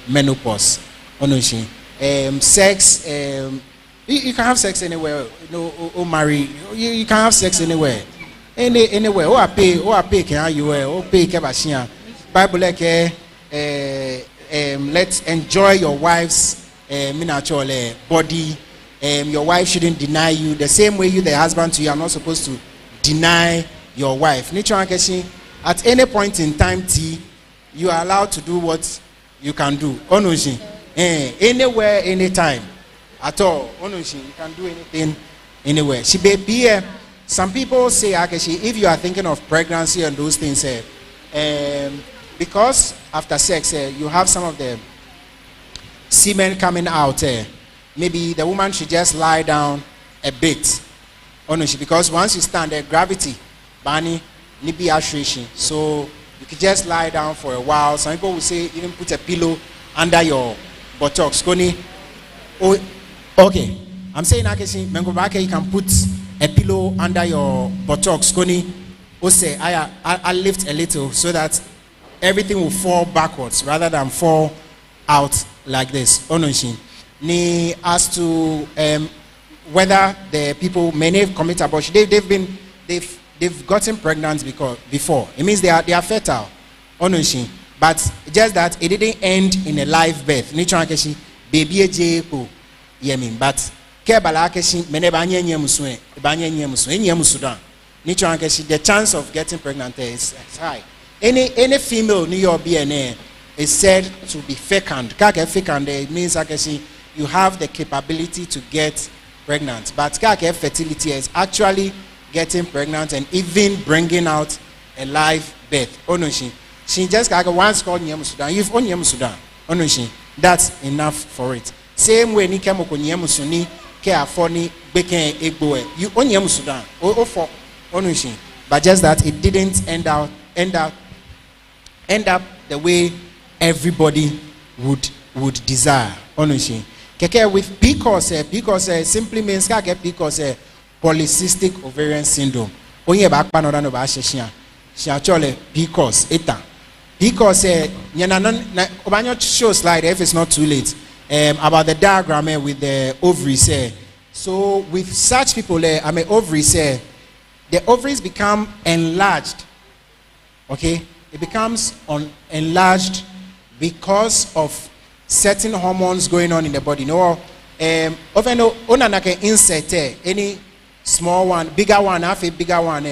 Menopause. Sex. You can have sex anywhere. No, marry. You can have sex anywhere. Anywhere. Oh, I pay. Can you? Oh, pay. Kebashia. Bible like let's enjoy your wife's body. Your wife shouldn't deny you the same way you, the husband, to you are not supposed to deny your wife. At any point in time, you are allowed to do what you can do. Anywhere, anytime. At all, you can do anything anywhere. She may be some people say, Akeshi, if you are thinking of pregnancy and those things, because after sex, you have some of the semen coming out. Maybe the woman should just lie down a bit. Because once you stand there, gravity, Bani, nibi ashration. So you can just lie down for a while. Some people will say, even put a pillow under your buttocks. Oh, okay, I'm saying Akeshi, Mengobake, you can put a pillow under your buttocks. Say I'll lift a little so that everything will fall backwards rather than fall out like this. Ni as to whether the people many commit abortion, they've gotten pregnant before. It means they are fertile. But just that it didn't end in a live birth. Baby but the chance of getting pregnant is high. Any female New York BNA is said to be fecund. Fecund means you have the capability to get pregnant. But fertility is actually getting pregnant and even bringing out a live birth. She just once called Nyam Sudan. You've on Nyam Sudan. That's enough for it. Same way ni kemo ko Nyam Suni ke afoni beken egbo you on Nyam Sudan. For but just that it didn't end up the way everybody would desire. Keke with PCOS simply means PCOS polycystic ovarian syndrome. Onye ba akpa no ba sheshia. She actually PCOS eta. PCOS obanyo show slide if it's not too late. About the diagram with the ovaries. So with such people ovaries, the ovaries become enlarged. Okay, it becomes enlarged because of certain hormones going on in the body. Often onanake insert any small one, bigger one, half a bigger one.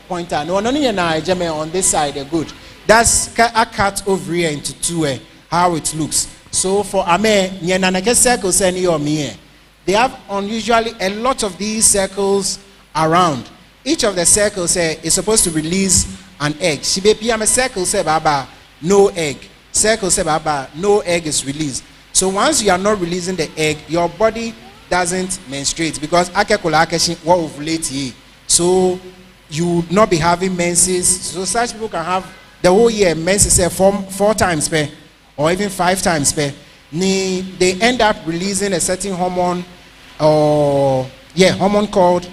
Pointer. No, on this side, good. That's a cut ovary into two. How it looks. So for circles they have unusually a lot of these circles around. Each of the circles is supposed to release an egg. Circle say baba, no egg. Circle say baba, no egg is released. So once you are not releasing the egg, your body doesn't menstruate because ovulate. So you would not be having menses. So such people can have the whole year menses 4 times per or even 5 times per. They end up releasing a certain hormone hormone called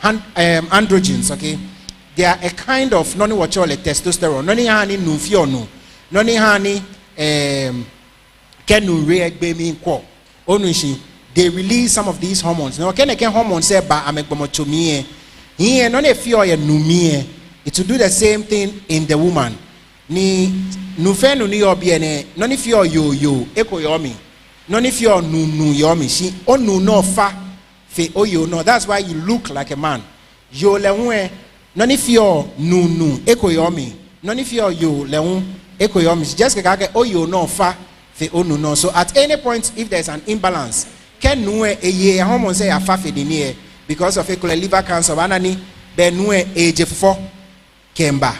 androgens. Okay, they are a kind of testosterone. They release some of these hormones. Now, hormones say it will do the same thing in the woman. Ni nufenu ni obiene noni fi yo eko yomi noni fi nu yomi shi onu no fa fe oyo no. That's why you look like a man. Yo lewe none if you no ekoyomi. None if you lewe ekoyomi. Just kaka oyo no fa fe onu no. So at any point if there's an imbalance, can no ye hormone say a fa fe diniye because of a liver cancer banani be no age 4 kemba.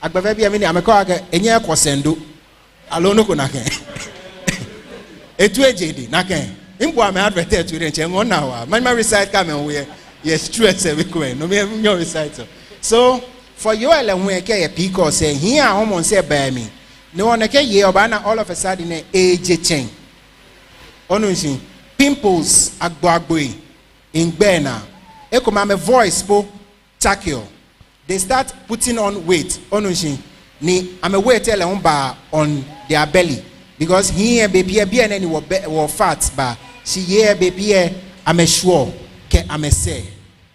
Agbavebi amini ameko aga enye kwosendo alono ko naken. Etu ejedi naken. Impo am advert to renche ngon na wa. Man recite come we yes stress e ko no me nyo recite. So for you ele hu eke ye piko say here hormone say ba mi. No one ke ye oba na all of a sudden age change. Onunshi pimples agboagbo in gbena. Ekoma me voice po tachyo. They start putting on weight. Onunshi ni I'm a weight on their belly because here baby and any were fat ba she here baby I'm a sure ke I'm a say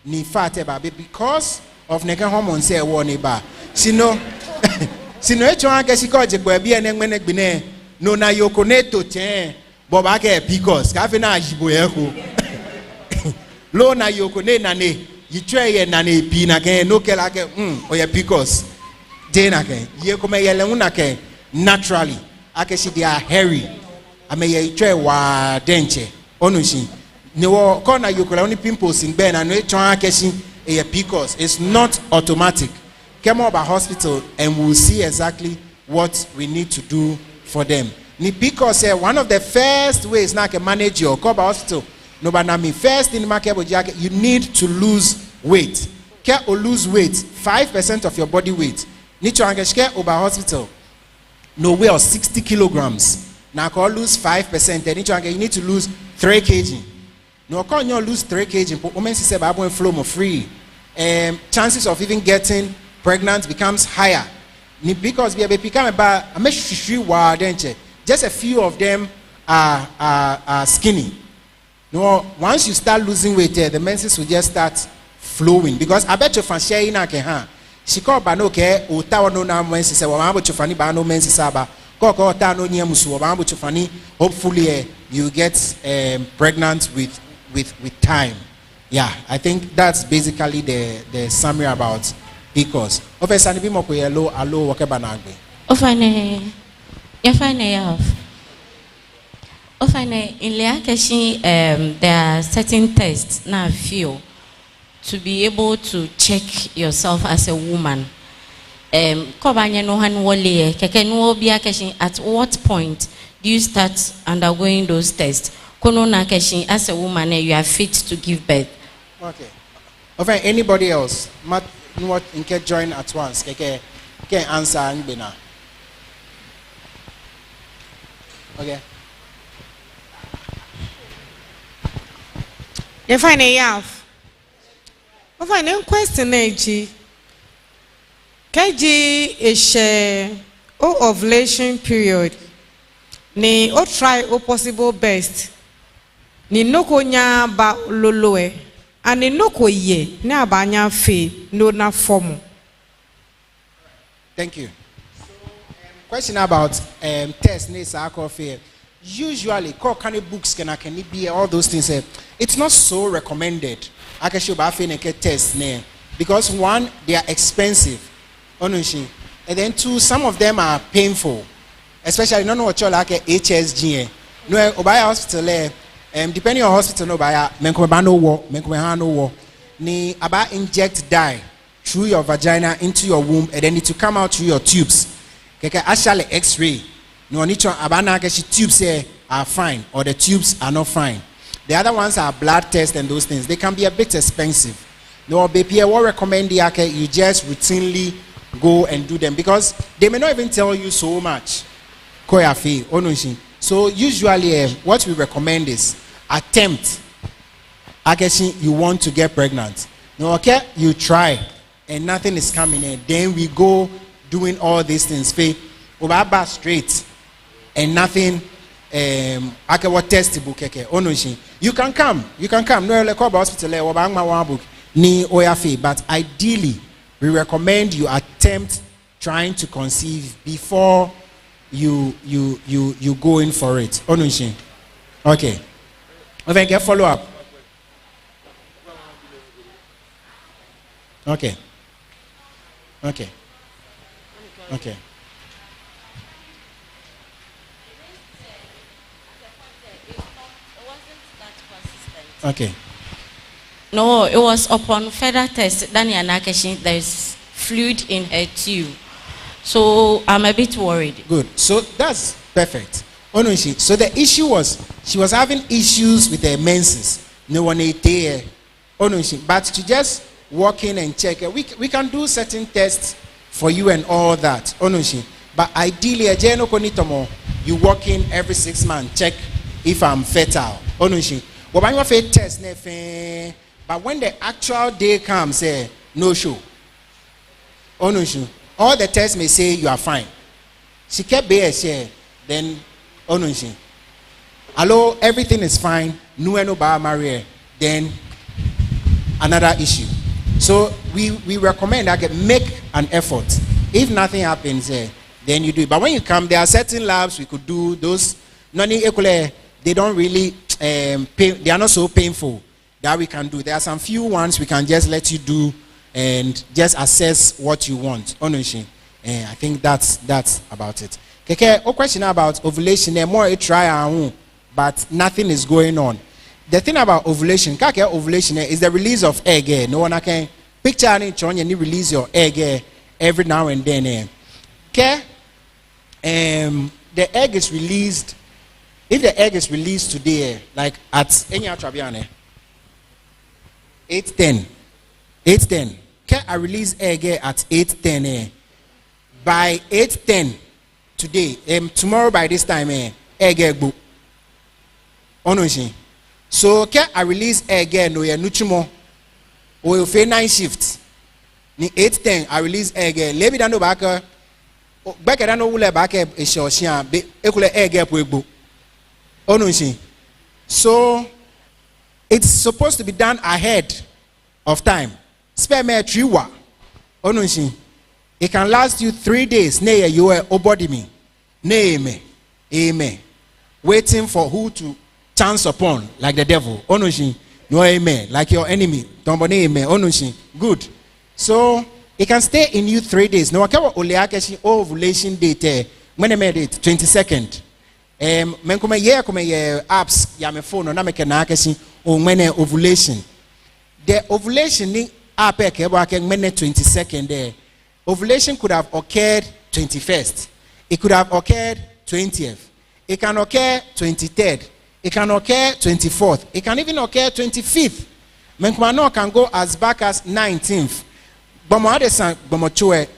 ni fat ba because of neka hormone say one ba she no echo anke she ko je baby and ngene gbine no na yoko neto chen boba ke because ka fe na ajibo ye ko lo na yoko ne na ne you try ye na ne pi na ke no ke la ke oya because dey na ke ye ko me ye le na ke naturally akeshi they are hairy ame ye try wa denche onushi ne wo ko na yoko la only pimples in ben and no try akeshi e because it's not automatic. Come up at hospital and we'll see exactly what we need to do for them. Ni because one of the first ways now can manage your come hospital. No, but I mean, first in the market, you need to lose weight. Care or lose weight, 5% of your body weight. Need to engage care over hospital. No weight of 60 kilograms. Now, call lose 5%. Then you need to lose 3 kg. No, call you lose 3 kg. But women say, "I want flow more free." Chances of even getting pregnant becomes higher. Because we have become about just a few of them are skinny. No, once you start losing weight, the menses will just start flowing. Because I bet you fan sharing na she called bano ke utawa no na menses say wa mambo chufani bano menses aba ko ta no nya musu wa mambo chufani. Hopefully you get pregnant with time. Yeah, I think that's basically the summary about PCOS. Officer ni bimo ko yellow allo woke banagbe. Ofane ya in Leakeshi, there are certain tests now I feel to be able to check yourself as a woman. At what point do you start undergoing those tests? As a woman, you are fit to give birth. Okay. Okay, anybody else? What in can join at once? Can answer Angbena. Okay. You find a yav. I find a question, KG is ovulation period. Ni o try o possible best. Ni noko nya ba loloe. And ni noko ye na ba nya fe no na form. Thank you. Question about test ni sa coffee. Usually, books can be all those things. It's not so recommended. I can show test because one, they are expensive, and then two, some of them are painful, especially no what you like HSG. No, Obaya hospital. Depending on hospital, no Obaya menko ni about inject dye through your vagina into your womb, and then it to come out through your tubes. Keke actually X-ray. No need to abana tubes are fine or the tubes are not fine. The other ones are blood tests and those things. They can be a bit expensive. No, baby, I will recommend you just routinely go and do them because they may not even tell you so much. So usually what we recommend is attempt. You want to get pregnant. No, okay, you try and nothing is coming in. Then we go doing all these things. Over straight. And nothing what test book you can come no like hospital ni oyafe but ideally we recommend you attempt trying to conceive before you go in for it okay If I get follow up. Okay. Okay. Okay. Okay. No, it was upon further test. Daniel Nakeshin, there's fluid in her tube. So I'm a bit worried. Good. So that's perfect. Oh no, so the issue was she was having issues with her menses. No one ate there. Oh no, but to just walk in and check it, we can do certain tests for you and all that. Oh no, but ideally, you walk in every 6 months, check if I'm fertile. Oh no, but when you have a test, but when the actual day comes, no show. Oh no, all the tests may say you are fine. She kept BS, then oh no, hello, everything is fine. No bar Maria. Then another issue. So we recommend that make an effort. If nothing happens, then you do it. But when you come, there are certain labs we could do. Those they don't really they are not so painful that we can do. There are some few ones we can just let you do and just assess what you want. I think that's about it. Okay, a question about ovulation. More a try, but nothing is going on. The thing about ovulation, ovulation is the release of egg. No one can picture any and you release your egg every now and then. Okay, the egg is released. If the egg is released today, like at any 8:10, can I release egg at 8:10? By 8:10 today, tomorrow by this time, egg book. So can I release egg no nutrimo? Or you fail 9 shifts. Ni 8:10 I release egg. Lebi dano back. Back dano ule back a shoshian. Be ekule egg book. So it's supposed to be done ahead of time. Spare me 3 hours. It can last you 3 days. Nay, you are obody me. Nay, amen. Waiting for who to chance upon, like the devil. No amen. Like your enemy. Don't amen. Good. So it can stay in you 3 days. No, ovulation date. When I made it 22nd. Apps ya me phone na me kenakesi o mene ovulation. The ovulation ni app e 22nd there. Ovulation could have occurred 21st. It could have occurred 20th. It can occur 23rd. It can occur 24th. It can even occur 25th. Menkumano can go as back as 19th.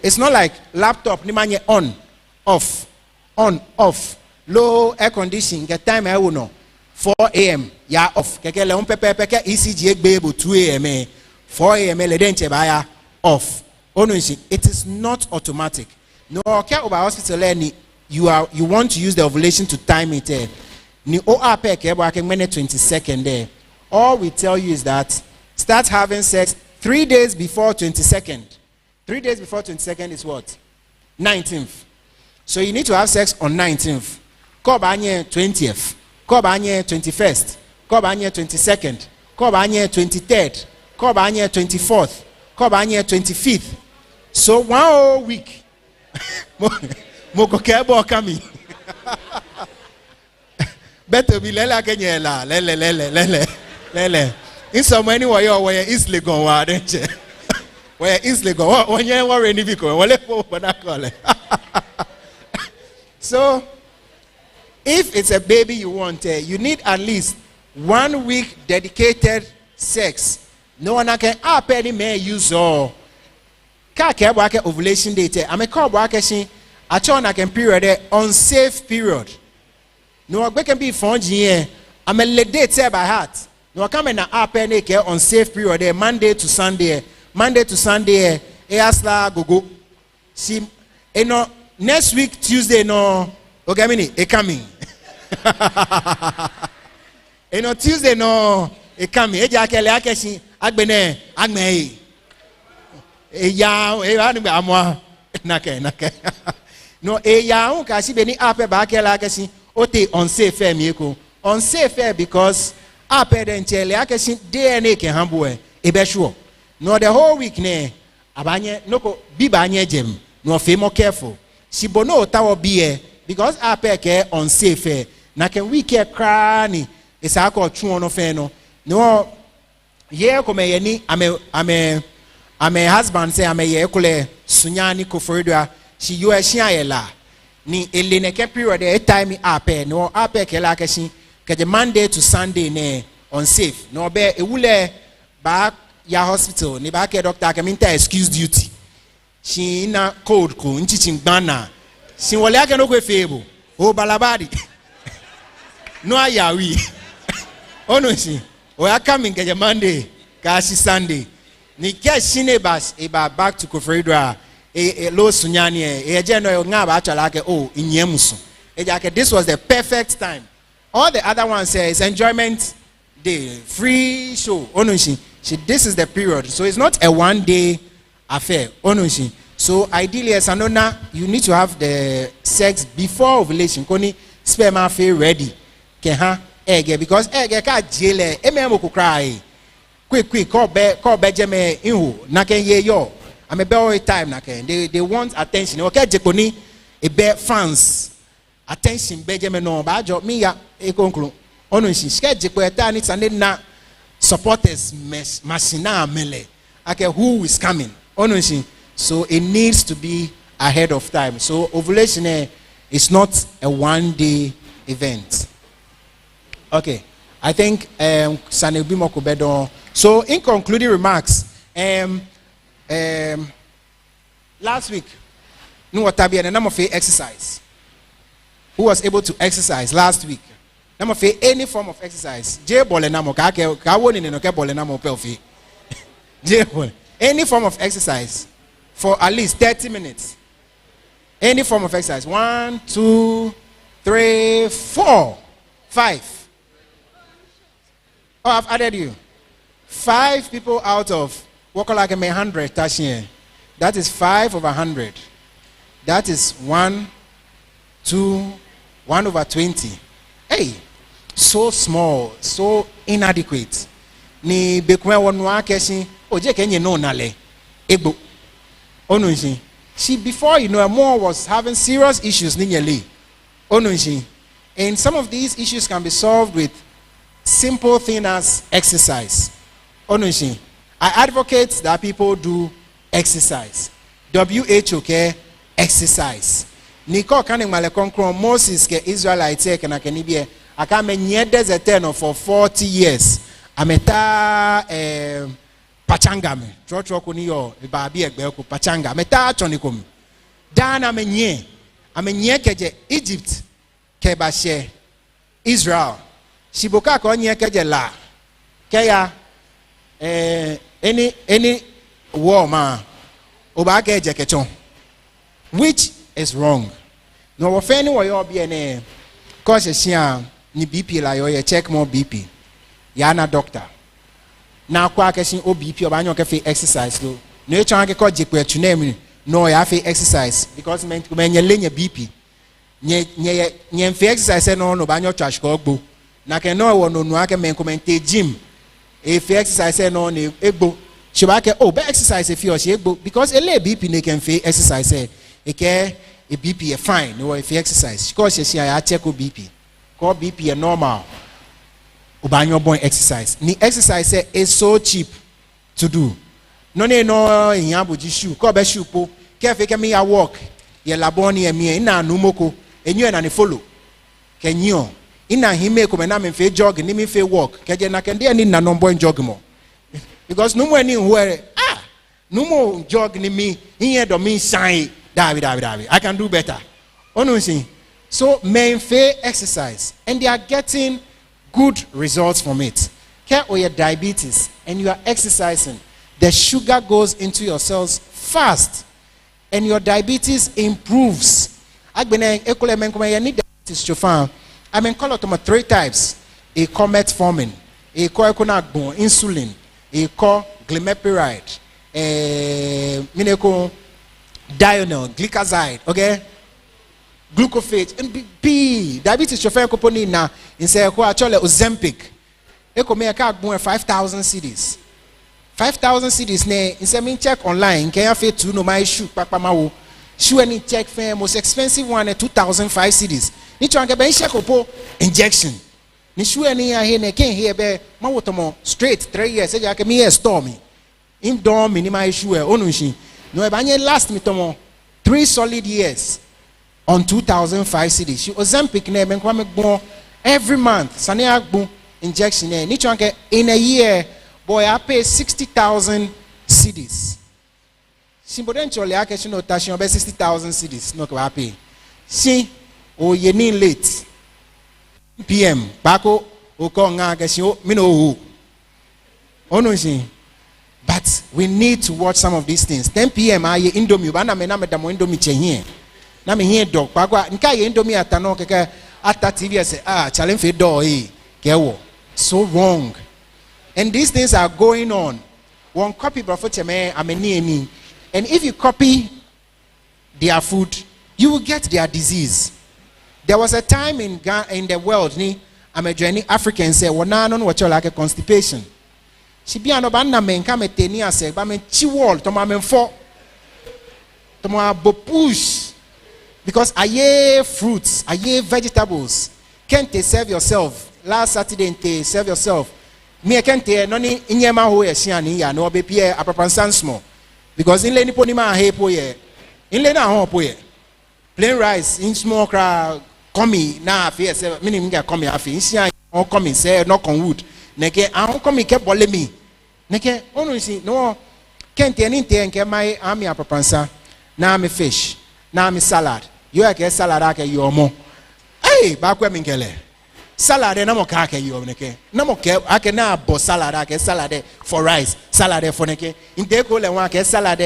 It's not like laptop ni manye on, off, low air conditioning. Get time I will know. 4 a.m. ya off. Keke le pepe ECG able 2 a.m. 4 a.m. le denche baya off. It is not automatic. No, okay, over hospital you want to use the ovulation to time it. Ni OAP 22nd there. All we tell you is that start having sex 3 days before 22nd. 3 days before 22nd is what? 19th. So you need to have sex on 19th. Kobanye 20th. Kobanye 21st. Kobanye 22nd. Kobanye 23rd. Kobanye 24th. Kobanye 25th. So 1 whole week. Moko kebo kami. Better be lela kenyela. Lele. In some many way where is legal wa denche. Where is legal? When you worry ni biko. Wale po panakole. So if it's a baby you want, you need at least 1 week dedicated sex. No one can any may use or ovulation date. I'm a call bracket. I can period unsafe period. No, I can be found here. I'm a date by heart. No, I come in any unsafe period. Monday to Sunday. Asla go. See, next week Tuesday no. Okay, coming. Tuesday no. Coming. Agbene agme nake no ya ka si beni ape ba ke la ke si o te unsafe mieko unsafe because Ape den chele akesin DNA ke hambo ebe sure. No the whole week ne abanye noko biba anye jem no fe more careful. Si bono tawo biye because ape ke unsafe na ken we ke krani isa ko twu ono fe no no ye ko me yani ame husband say ame ye kole sunyani ko foridwa si yo ehia ye la ni ele ne ke period e time ape no ape ke la kesin ke the Monday to Sunday ne unsafe no be ewule back ya hospital ni ba ke doctor ke minta excuse duty she na code ko nchichi gbana she wole ake no kwe febo o balabadi no ayawi ono she o coming ke Monday ka shi Sunday ni ke shine bas e ba back to Koforidua lo sunyani e je no nga ba achala ke o inyemuso e ja ke this was the perfect time. All the other ones say it's enjoyment day, free show ono she this is the period, so it's not a one day affair ono she. So ideally as anona you need to have the sex before ovulation koni sperm feel ready ke ha ege because ege ka jele ememo ko cry quick call be jeme inhu na ken ye yo am be all time na ken they want attention okay jekoni e be fans attention be jeme no ba jo mi ya e konklu ono shi ske jekpo eta ni sande na supporters machina mele ake who is coming ono shi. So it needs to be ahead of time. So ovulation is not a one day event. Okay, I think so in concluding remarks, last week, no watabi and number of exercise. Who was able to exercise last week? Number of any form of exercise. Any form of exercise for at least 30 minutes. Any form of exercise. 1, 2, 3, 4, 5. Oh, I've added you. 5 people out of what like 100 touching. That is 5 over 100. That is 1, 2, 1 over 20. Hey, so small, so inadequate. Ni bekwe wonwa keshi oje kenye no nale. Egbo. Onunji. See, before you know, more was having serious issues ninyele. Onunji. And some of these issues can be solved with simple thing as exercise. Onunji. I advocate that people do exercise. WHO ke exercise. Niko kane male konkron Moses ke Israelite ke na kenibie aka menye desert for 40 years. Ameta pachanga me trotro ko ni yo ba bi egbe ko pachanga meta chonikom dana amenye keje Egypt ke ba she Israel shiboka ko nye keje la ke ya any war ma oba ke je kechon, which is wrong. No offending wo yo bi ene cause sia ni BP la yo ye check more BP ya na doctor na kwa kesin OBP obanyo ke fe exercise lo no e chan ke ko jekwe tunemi no ya fe exercise because men lenye BP nye fe exercise no banyo trash ko gbo na ke no wo no ake men commentate gym e fe exercise no ne egbo shiba ke be exercise fi o she egbo because ele BP ne can fe exercise e ke e BP e fine no e fe exercise because she ya check BP ko BP e normal Ubanyo boy exercise. Ni exercise is so cheap to do. No inyabu jishu. Ko be shoe po. Kefe ke me ya walk. Ye laboni e me ina numoko. Enyo na ni follow. Kenyo. Ina hime ko me na me fe jog ni me fe walk. Keje na kende ni na nombo jog mo. Because no more ni where no more jog ni me. Inye do me shine. David. I can do better. Onu see. So men fe exercise and they are getting good results from it. Care or your diabetes and you are exercising, the sugar goes into your cells fast and your diabetes improves. I need diabetes to find. I mean, call it 3 types. A comet forming, a co-econagbon, insulin, a co-glimepiride, a Dionel, glycoside, okay? Glucophage and B diabetes chauffeur company na in say ko actually Ozempic eko me ka gbon 5,000 cedis 5,000 cedis ne inse me check online ke ya fe tu no my shoe papa ma wo shoe any check fair most expensive one 2,005 cedis ni twa nke ben check opo injection ni shoe any ya he ne ken here be ma wo tomo straight 3 years e ja ke me store me im don me ni my shoe onu shi no e ba nye last me tomo 3 solid years on 2,005 cedis she Ozempic ne ben kwa me gbon every month sane agbo injection ni twa nke in a year boy I pay 60,000 cedis Simbodenchole ake shino tashi obe 60,000 cedis no kwa pay si o ye ni late PM bako o ko nga ke shi mi no o ono shi but we need to watch some of these things 10 PM aye indomie ba na me da mo indomie che here na me here dog bako nka ye indomie atano keke ata TV say challenge fe do ke wo so wrong. And these things are going on. One copy Brafoteme ameni. And if you copy their food, you will get their disease. There was a time in the world, American Africans say, "Wana non what you like a constipation." She be an obana men come at tenia say, "But men chiwol to my men for to my push because aye fruits, aye vegetables. Can't they serve yourself? Last Saturday, they serve yourself." Me I can't tell noni inyema ho ye shiani ya no be pie apapansan small because in leni poni ma he po ye in leni ho po ye plain rice in small cra komi na afi se mini nga komi afi in shian on komi say no con wood neke an komi ke bole mi neke onu si no can't tell ni te nke mai ami apapansa na me fish na me salad yo ke salad ake yo mo hey ba kwa mi nkele salad na mo ka ke yo neke na mo ke ake na bo salad ake salad for rice salad for neke inte ko le wa ke salad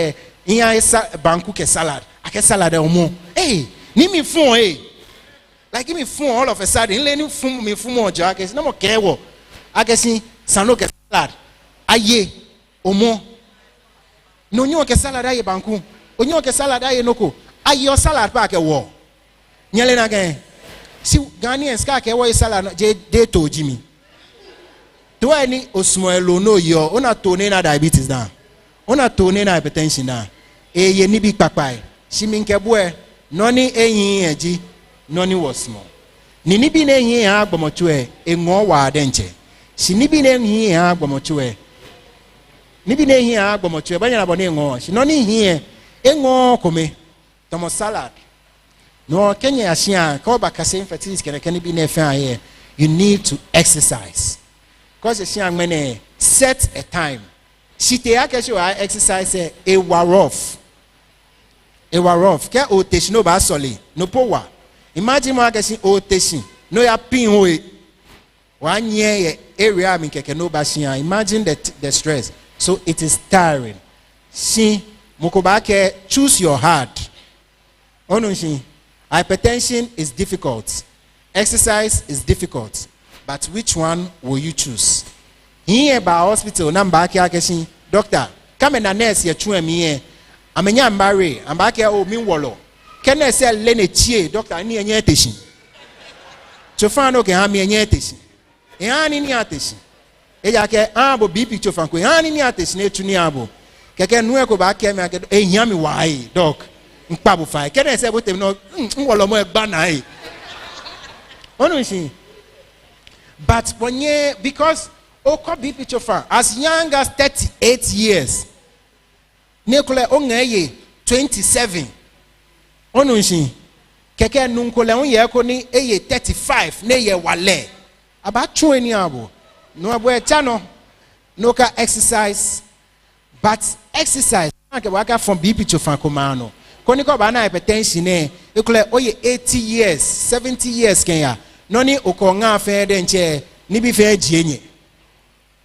iya banku ke salad ake salad omo hey ni mi fun like give me fun all of a sudden le ni fun mi fun mo ja ake na mo ke wo ake sin sano ke salad aye omo no nyo ke salad aye banku onyo ke salad aye noko aye salad pa ke wo nyele na ke si Ghanaians ka ke wo salad je de to jimi to any osmoelo no yo ona to na diabetes na ona to na hypertension na ye ni bi papai si min ke boe no ni eyin eji no ni wosmo ni bi na eyin ha agbomocho enwo wa adenche si ni bi na eyin ha agbomocho ni bi na eyin ha agbomocho banya na bo na enwo si no ni eyin enwo kome tomo salad no Kenya Asia ko ba kase infertility can be na fa here you need to exercise because Asia many set a time si te akesho exercise e warof ke o teshi no ba sole no powa imagine mo akesi o teshi no ya pin ho one year area mi keke no ba sia imagine the stress so it is tiring si mokoba ke choose your heart ono shi hypertension is difficult. Exercise is difficult. But which one will you choose? Here by hospital, number here, doctor, come and a nurse here, true me. I'm a young Barry, I'm back here, oh, meanwhile. Can I say, Lenny Chie, doctor, I need a yetation. To find okay, I'm a yetation. And in yatation. Ejake, abo, be picture from Queen, and in yatation, to Niabo. Can we go back here, a yummy why, doc. Mpabu fai can I say what them no nwolo mo egba na e onu shi but when ye because oko be picture fan as young as 38 years nekole onye 27 onu shi keke nunkole onye ko ni eye 35 na ye wale aba 20 abo no abo e chano no ka exercise but exercise ake waka from be picture fan komano koniko ba na hypertension ekule oye 80 years 70 years kenya noni okonga fe de nche ni bi fe jienye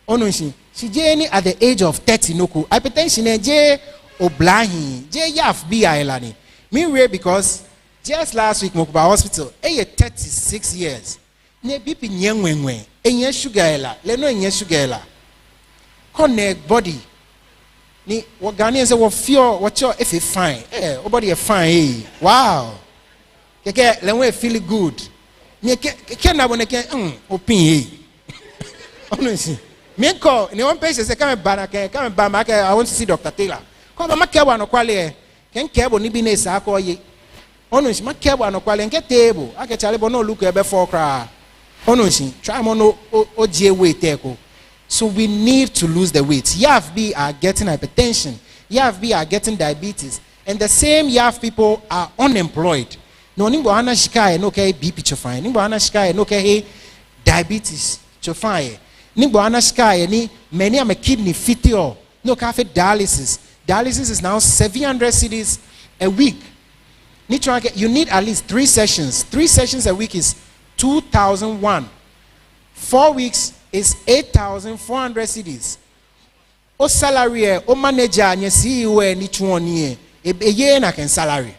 onunshi she jeni at the age of 30 noko hypertension je oblahi je yaf bi ailani me we because just last week mokuba hospital 36 years ne bp nyenwenwe enye sugar ela le no enye sugar ela connect body ni what Ghanaians say what fear what your if you fine nobody fine wow keke le we feel good ni ke na wona ke opin Honestly. Me call in one place say come back I want to see Dr. Taylor. Come ma care no kwale ken care bo ni bi na sa ko ye. Honestly, ma care no kwale nke table. Ake chale bo no look ebe for kra. Honestly, try mo no oje weight eko. So we need to lose the weight. YAFB are getting hypertension. YAFB are getting diabetes. And the same YAF people are unemployed. No nimbo ana shikaye no ke BP chofine. Nimbo ana shikaye no ke diabetes chofine. Nimbo ana shikaye ni many am a kidney failure. No cafe dialysis. Dialysis is now 700 cedis a week. You need at least 3 sessions. 3 sessions a week is 2,001. 4 weeks is 8,400 cedis. O salary o manager nye CEO ni chuoni e na ken salary.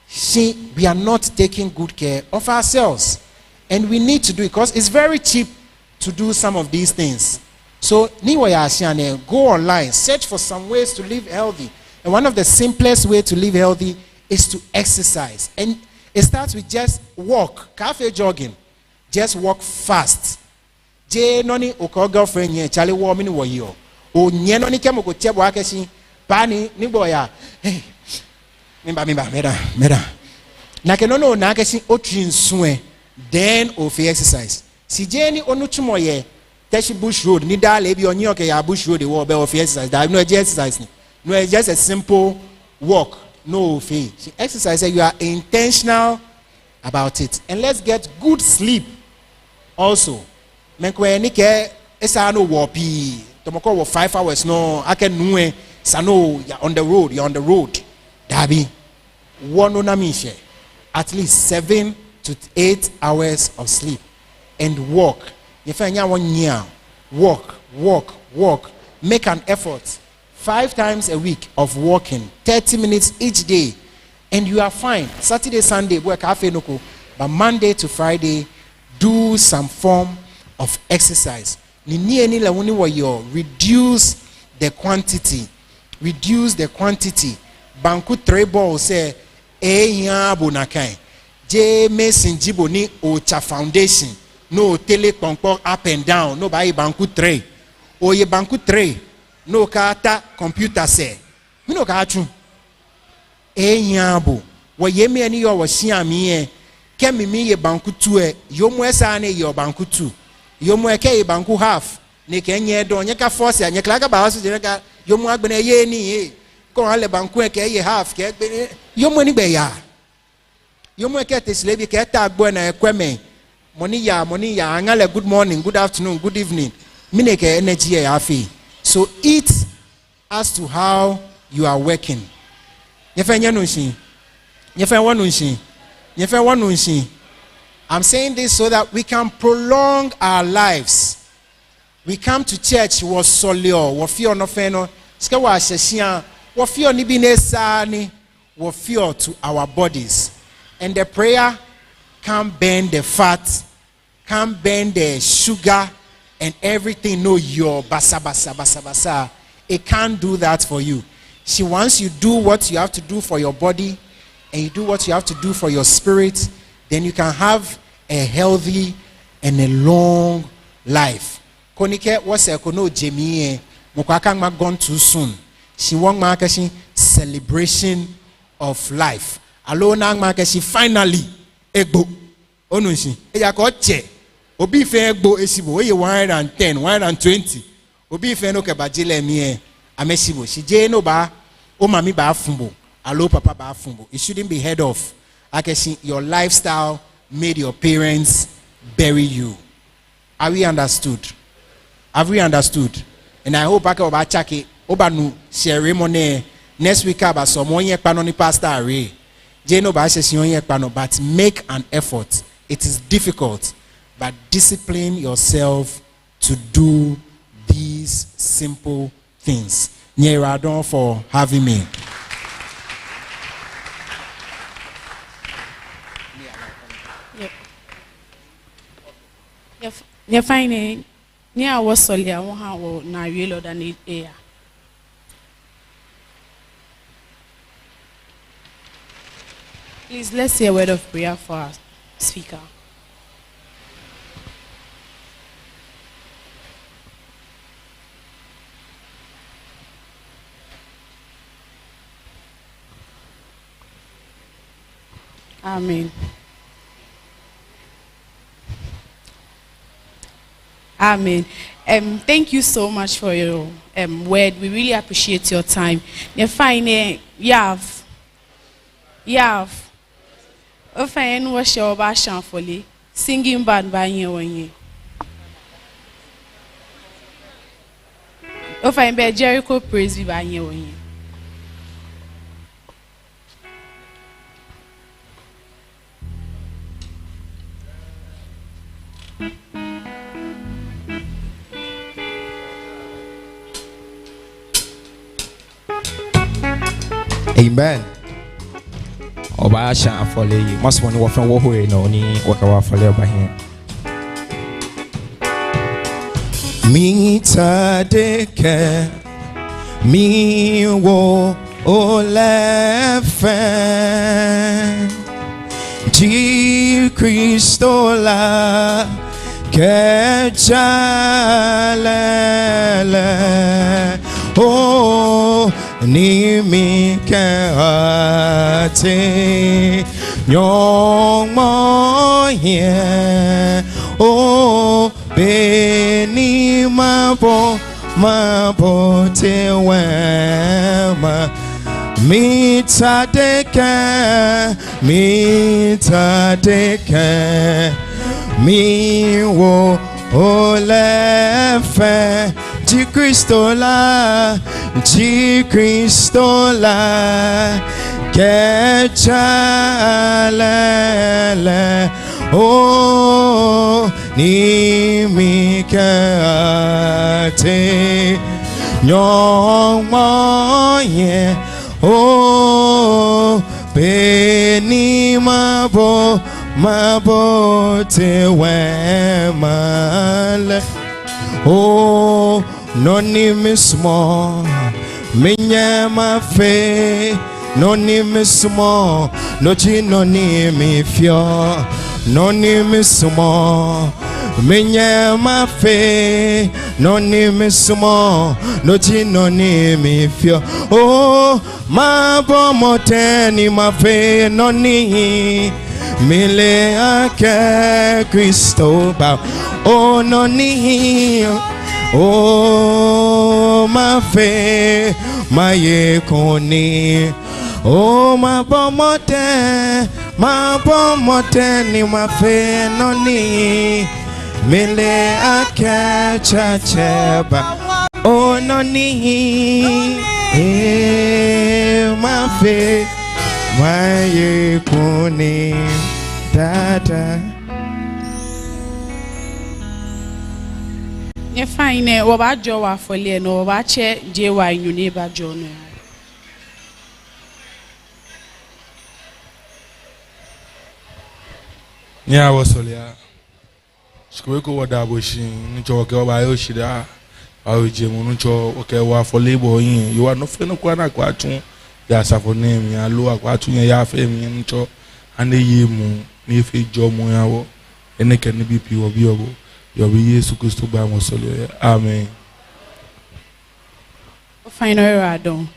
See, we are not taking good care of ourselves, and we need to do it because it's very cheap to do some of these things. So go online, search for some ways to live healthy, and one of the simplest way to live healthy is to exercise, and it starts with just walk, cafe jogging, just walk fast. Je noni oko girlfriend ye chale wo mini wo yo o nye noni kemo ko chebo akeshi pani ni boya hey mimba meda na ke nono na akeshi o trinsuwe then o fi exercise si je ni onu tumo ye teshi bush road ni dale bi onye oke ya bush road wo be o fi exercise that no exercise ni no it's just a simple walk no fi exercise you are intentional about it. And let's get good sleep also. Menkwe nike esa no wopi tomoko wo 5 hours no ake nuwe sano you're on the road dabi wono na mishe at least 7 to 8 hours of sleep and walk. If anya one year walk, make an effort 5 times a week of walking 30 minutes each day and you are fine. Saturday Sunday work cafe noko, but Monday to Friday do some form of exercise. Reduce the quantity. Banku 3 balls say ya bonakai. J Mason Jibo ni Ocha Foundation. No tele pongpong up and down. No buy banku 3. O ye banku 3. No kata computer say. Mi no katu. Ya bo. Wa ye me ani yo wa shia mi kemi mi ye banku 2 yo mo esa ne yo banku 2. Yo mo eke ye banku half. Ne kenye do nye ka force ya nye klaka ba hasu je ka yo mo agbene ye ni ko ale banku eke ye half ke yo mo ni be ya yo mo eke teslebi ke ta agbo na ekweme money ya angale good morning, good afternoon, good evening mine ke energy ya afi. So eat as to how you are working. I'm saying this so that we can prolong our lives. We come to church was solio, wo fio no feno, ske wa sheshia, wo fio ni binesa ni, wo fio to our bodies. And the prayer can burn the fat, can burn the sugar and everything. No, your basa. It can't do that for you. Once you do what you have to do for your body and you do what you have to do for your spirit, then you can have a healthy and a long life. Konike was a kono jemie mukaka ma gone too soon. She won marketing celebration of life. Alona marketing finally egbo onushi. Eya ko che obi fe egbo esibo oye 110 120 obi fe no ke bajile mi amesibo she je no ba o mami ba fumbo alo papa ba fumbo. It shouldn't be heard of. Akeshi your lifestyle made your parents bury you. Are we understood? Have we understood? And I hope I can obachake obanu ceremony next week about some one year panoni pastor array. Jeno ba session pano, but make an effort. It is difficult, but discipline yourself to do these simple things. Nyeradon for having me. You're fine. Near was solia, how na real than it air. Please, let's say a word of prayer for our speaker. Amen. Amen. Thank you so much for your word. We really appreciate your time. You find Yav. O find what your bashan folly. Singing band by you. O find by Jericho praise by you. Amen. Oba sha afole yi. Must money wo fen wo ho e no ni waka wa afole oba hin. Mi ta de ke mi wo ole fe Ji Kristola ke jalele oh ni mi ke ate nyong mo ye oh be ni ma bo te wema mi ta deke mi wo ole fe Ji Kristola ke jalele oh ni mi ke ate nyong mo ye oh be ni ma bo te wema oh no ni mismo minye ma fe no ni mismo no chi no ni mi fio no ni mismo minye ma fe no ni mismo no chi no ni mi fio oh ma bo mote ni ma fe no ni mile ake Kristo ba oh no ni oh ma fe ma ye koni oh ma bomote ni ma fe no ni mele ake chacheba oh no ni ma fe ma ye koni dada. You find what about Joe for Leno, about che, Jewa, you neighbor John. Yeah, I was Solia. Squeako, what I was in, Nicho, by Oshida, I was Jemunucho, okay, what for labor in. You are no friend of Quanaquatu, that's a for name, ya loa quatu, ya fame, Nicho, and the Yemu, Nifi Jomo, and they can be pure viewable. Your Yesu Christo by Mosolia. Amen. Final radon.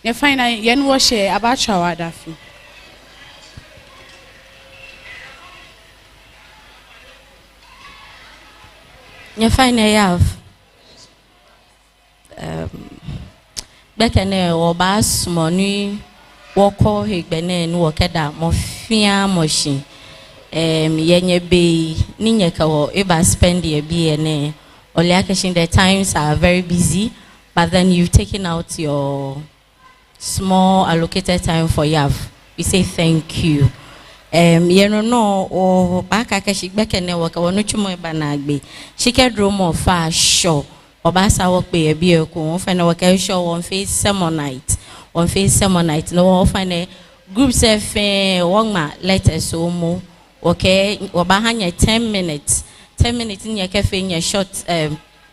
You find I yen wash about your wadafi. You find I have Bekene or bass money walk or higbene and walk at that mofia machine. Yenye be ninyeka wo eba spend your BNA. Oliakashin, the times are very busy, but then you've taken out your small allocated time for Yav. We say thank you. No or bakakashi bekene waka wanuchumo banagbe. She can draw more far sure. Obasa work be a beer ko find a work show on face sermon night. On face sermon night. No find a groups of one letters so more. Okay, wabahanya 10 minutes. 10 minutes in your cafe in your short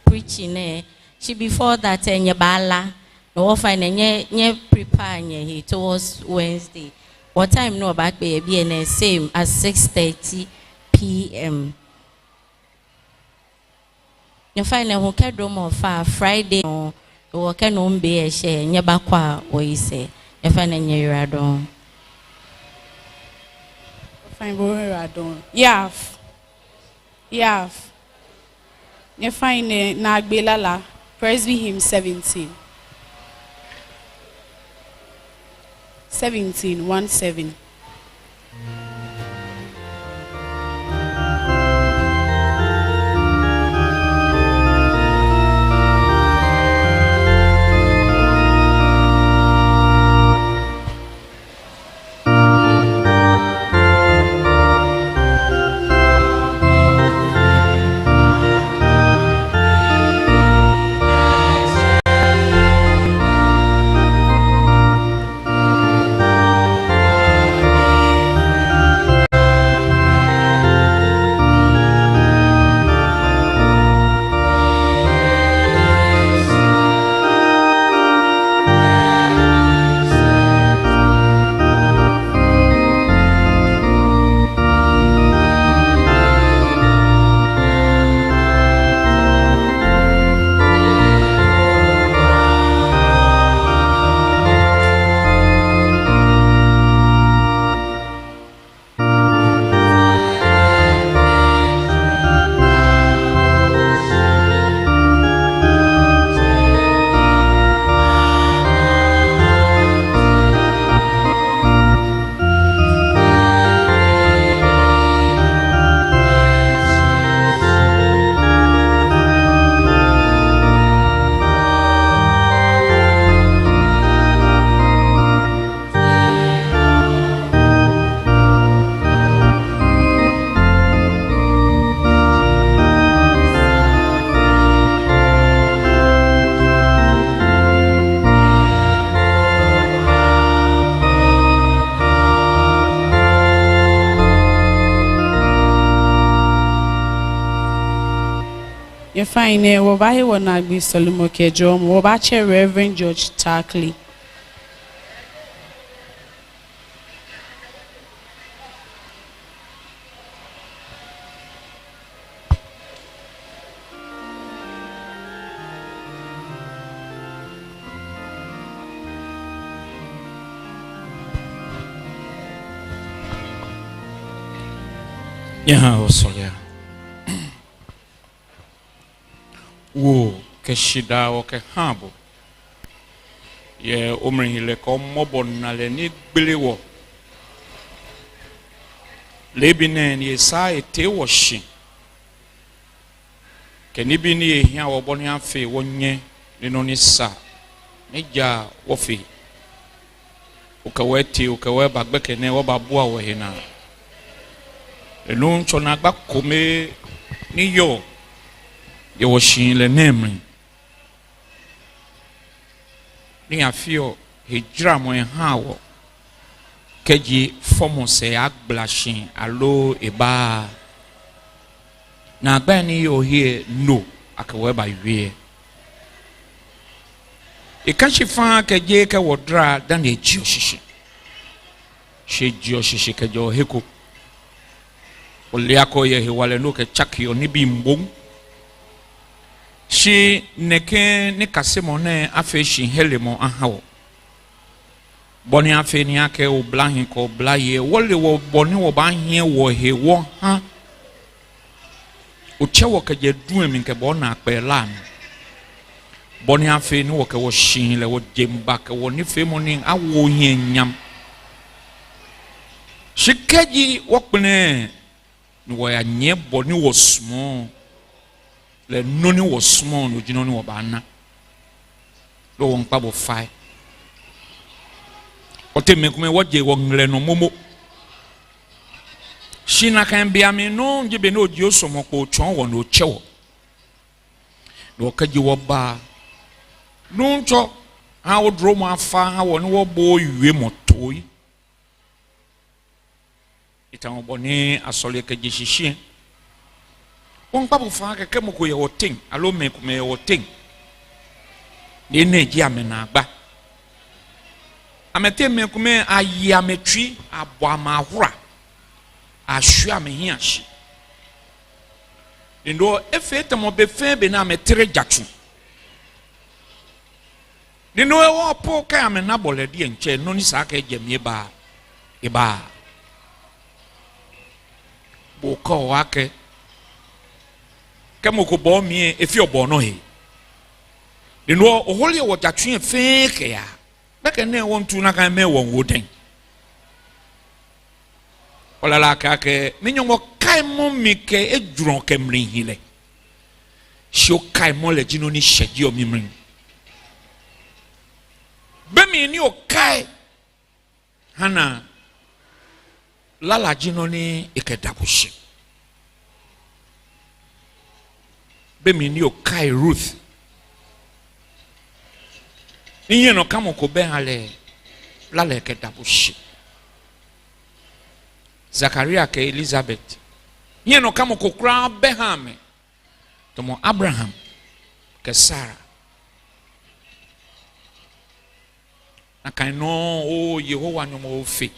preaching. She before that in your bala. No find a prepare he towards Wednesday. What time no back baby and same as 6:30 p.m. You find a hookah room of Friday or can be a share in your back or you say you find a near radon. fine boy radon. Yaf. You fine Nagbelala. Presby hymn 17. 17. You find a Wabahi will not be Solomoke Jom, Wabache Reverend George Tarkley. Yeah, sorry. Wo ke shida o ke habo ye omrihile ko mobo na le ni gbele wo lebine ni sa ete wo shi ke ni bi ni ehia wo bo ni afi wo nye ni no ni sa ni ja wo fi o ka weti o ka we bagbe ke ne wo ba bo awo hina enu ncho na gba kome ni yo ye wo shin le nemri ni afio hejra mo ha wo keji fomo se agblashin alo eba na agba ni yo here no akawe ba wie e kan shi fa keje ke wodra dan e ji oshishi she ji oshishi kejo heko oliako ye hewale no ke chakio ni bi mbong she neke ne kasemo ne afe shi helemo ahawo boni afe ni ake o blahin ko blaye wole wo boni wo ba hie wo he wo ha o chewo ke je du emi ke bona pe lan boni afe ni wo ke wo shin le wo jemba ke wo ni fe mo ni awo hie nyam shikeji wo pne ni wo ya nye boni wo small le noni was small no jinoni wo bana do won pabo fai o te me kume woje wo ngre no momo shina kan bia me no ngibe no oji osomo ko twon wo no chewo do kaji wo ba no ncho ha wo dro mo afa ha wo no wo bo yue motoi itan bo ni asole kaji shishi on papo fa ke kemoko ye wotin alo me ku me wotin ni neji amena agba amete me ku me ayi ametwi abo amahura ahwe amehi ahye ndo efete mo be fe be na metere jatu ndo e wo po ka amena bolede enche no ni sa ka ejamie ba eba bo ko wake kemo ko bo mi efi obo no he de no ohole wo jatwe feke ya beke ne won tu na kan me won woden wala la ka ke minyo mo kai mo mi ke ejuro kemrin hile sho kai mo le jino ni sheji o mimrin be mi ni o kai hana lala jino ni ikedabushi be mi ni o kai Ruth niye no kamo ko be hale lala ikedabushi Zakaria ke Elizabeth niye no kamo ko kra be ha me tomo Abraham ke Sarah na kan no o Yehowa no mo fi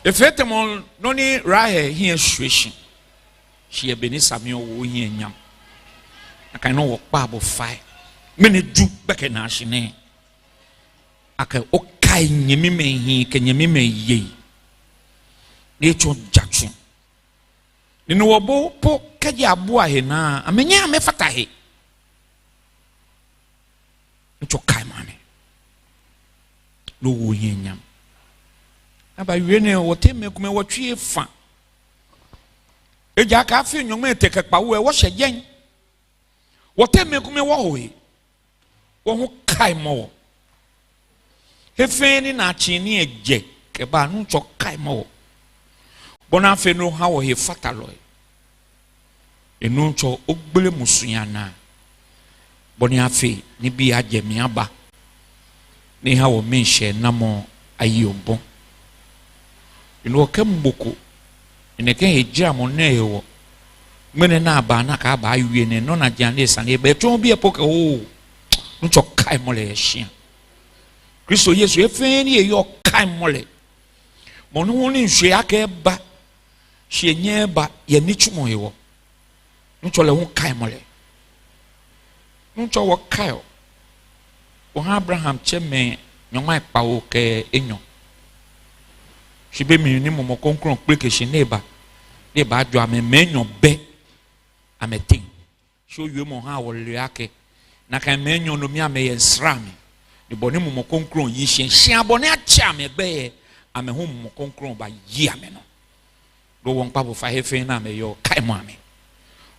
efete mo no ni Rahel here situation she e beni Samuel wo here nyam na kan no wo pa bo fai me ne du beke na hye aka o kai nyemi me hi ke nyemi me ye ne cho jatsu ni no wo po kaje aboa he na amenya me fata he ncho kai mane no wo hi nyam aba wiene wo teme kuma wo twie fa eja ka afi nyom eteke pa wo e wo hyejen wo teme kuma wo ho he wo ho kai mo hefeni na chini eje ke ba nu ncho kai mo bona fe no ha wo he fatalo enu ncho ogbele musuya na boni afi ni bi agemi aba ni ha wo menhye na mo ayi obon enu okamboko ene ken ejira mo na ewo mene na aba na ka ba awie ne no na jande sane be to bi epoke o ncho kai mo le hia Kristo Yesu efeni e yo kai mo le mo no ni nhwe aka ba hye nye ba ye ni chumo ewo ncho le ho kai mo le ncho wo kai o Abraham cheme nyoma pa o ke enyo shibe mi ni mo konkron pleke shi neba adwo amenyo be ametin show you mo ha wo le ake na kan menyo no mi ameye nsrami de boni mo konkron yi hia boni acha me be ame ho mo konkron ba yi ame no do won pa bo fa hefe na me yo kai mo ame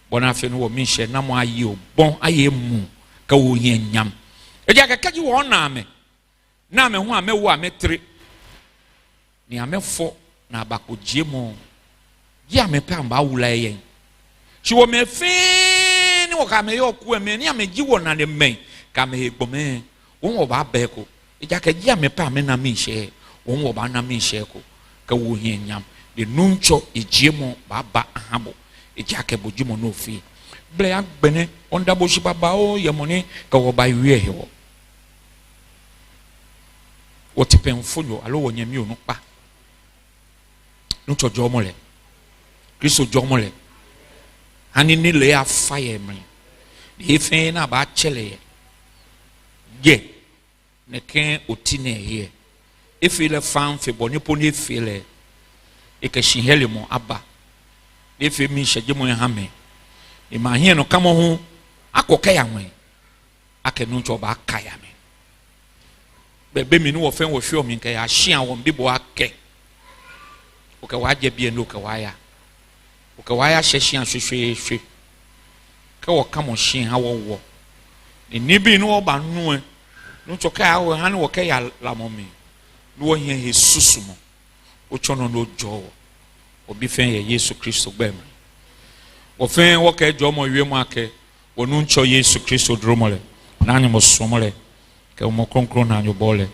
bona fe no wo mi hye na mo ayi obon aye mu ka wo hia nyam e dia ka kaji wo na ame ho ame wo ame tre ni amefo na abakogie mo ye amepe amba wula yen chi wo me fe ni wo ka me yo ku eme ni ameji wo na le men ka me egbome won wo ba be ko e ja ka ye amepe ame na mi hye won wo ba na mi hye ko ka wo hie nyam de nuncho egie mo ba ahabo e ja ka boji mo no fi ble agbene onda bo shi baba o ye mo ni ka wo ba wie he wo tipen follow alo wo nyami onu pa nuncho jo mo le Kristo jo mo le hani ni le afa ye me de fe na ba chele ye ne ken otine ye efe le fan fe boni poni efe le e ka shi hele mo aba efe mi hyeje mo ha me e ma hie no kamo ho akoka ya nwe ake nuncho ba aka ya me bebe mi no wo fen wo hwe o mi nka ya hia wo mbibo ake oka waje bie no ka waya hyehia hwehwehwe ka wo kamo hye ha wo ni bi no ba nu no choka ya wo ha no wo ka ya lamomi no wo hia he susumo o chono no jo obi fen ye Yesu Kristo gbem wo fen wo ka jo mo wie mu ake wo nu ncho Yesu Kristo dromole na anyi mo somole ka mo konkron na anyo bole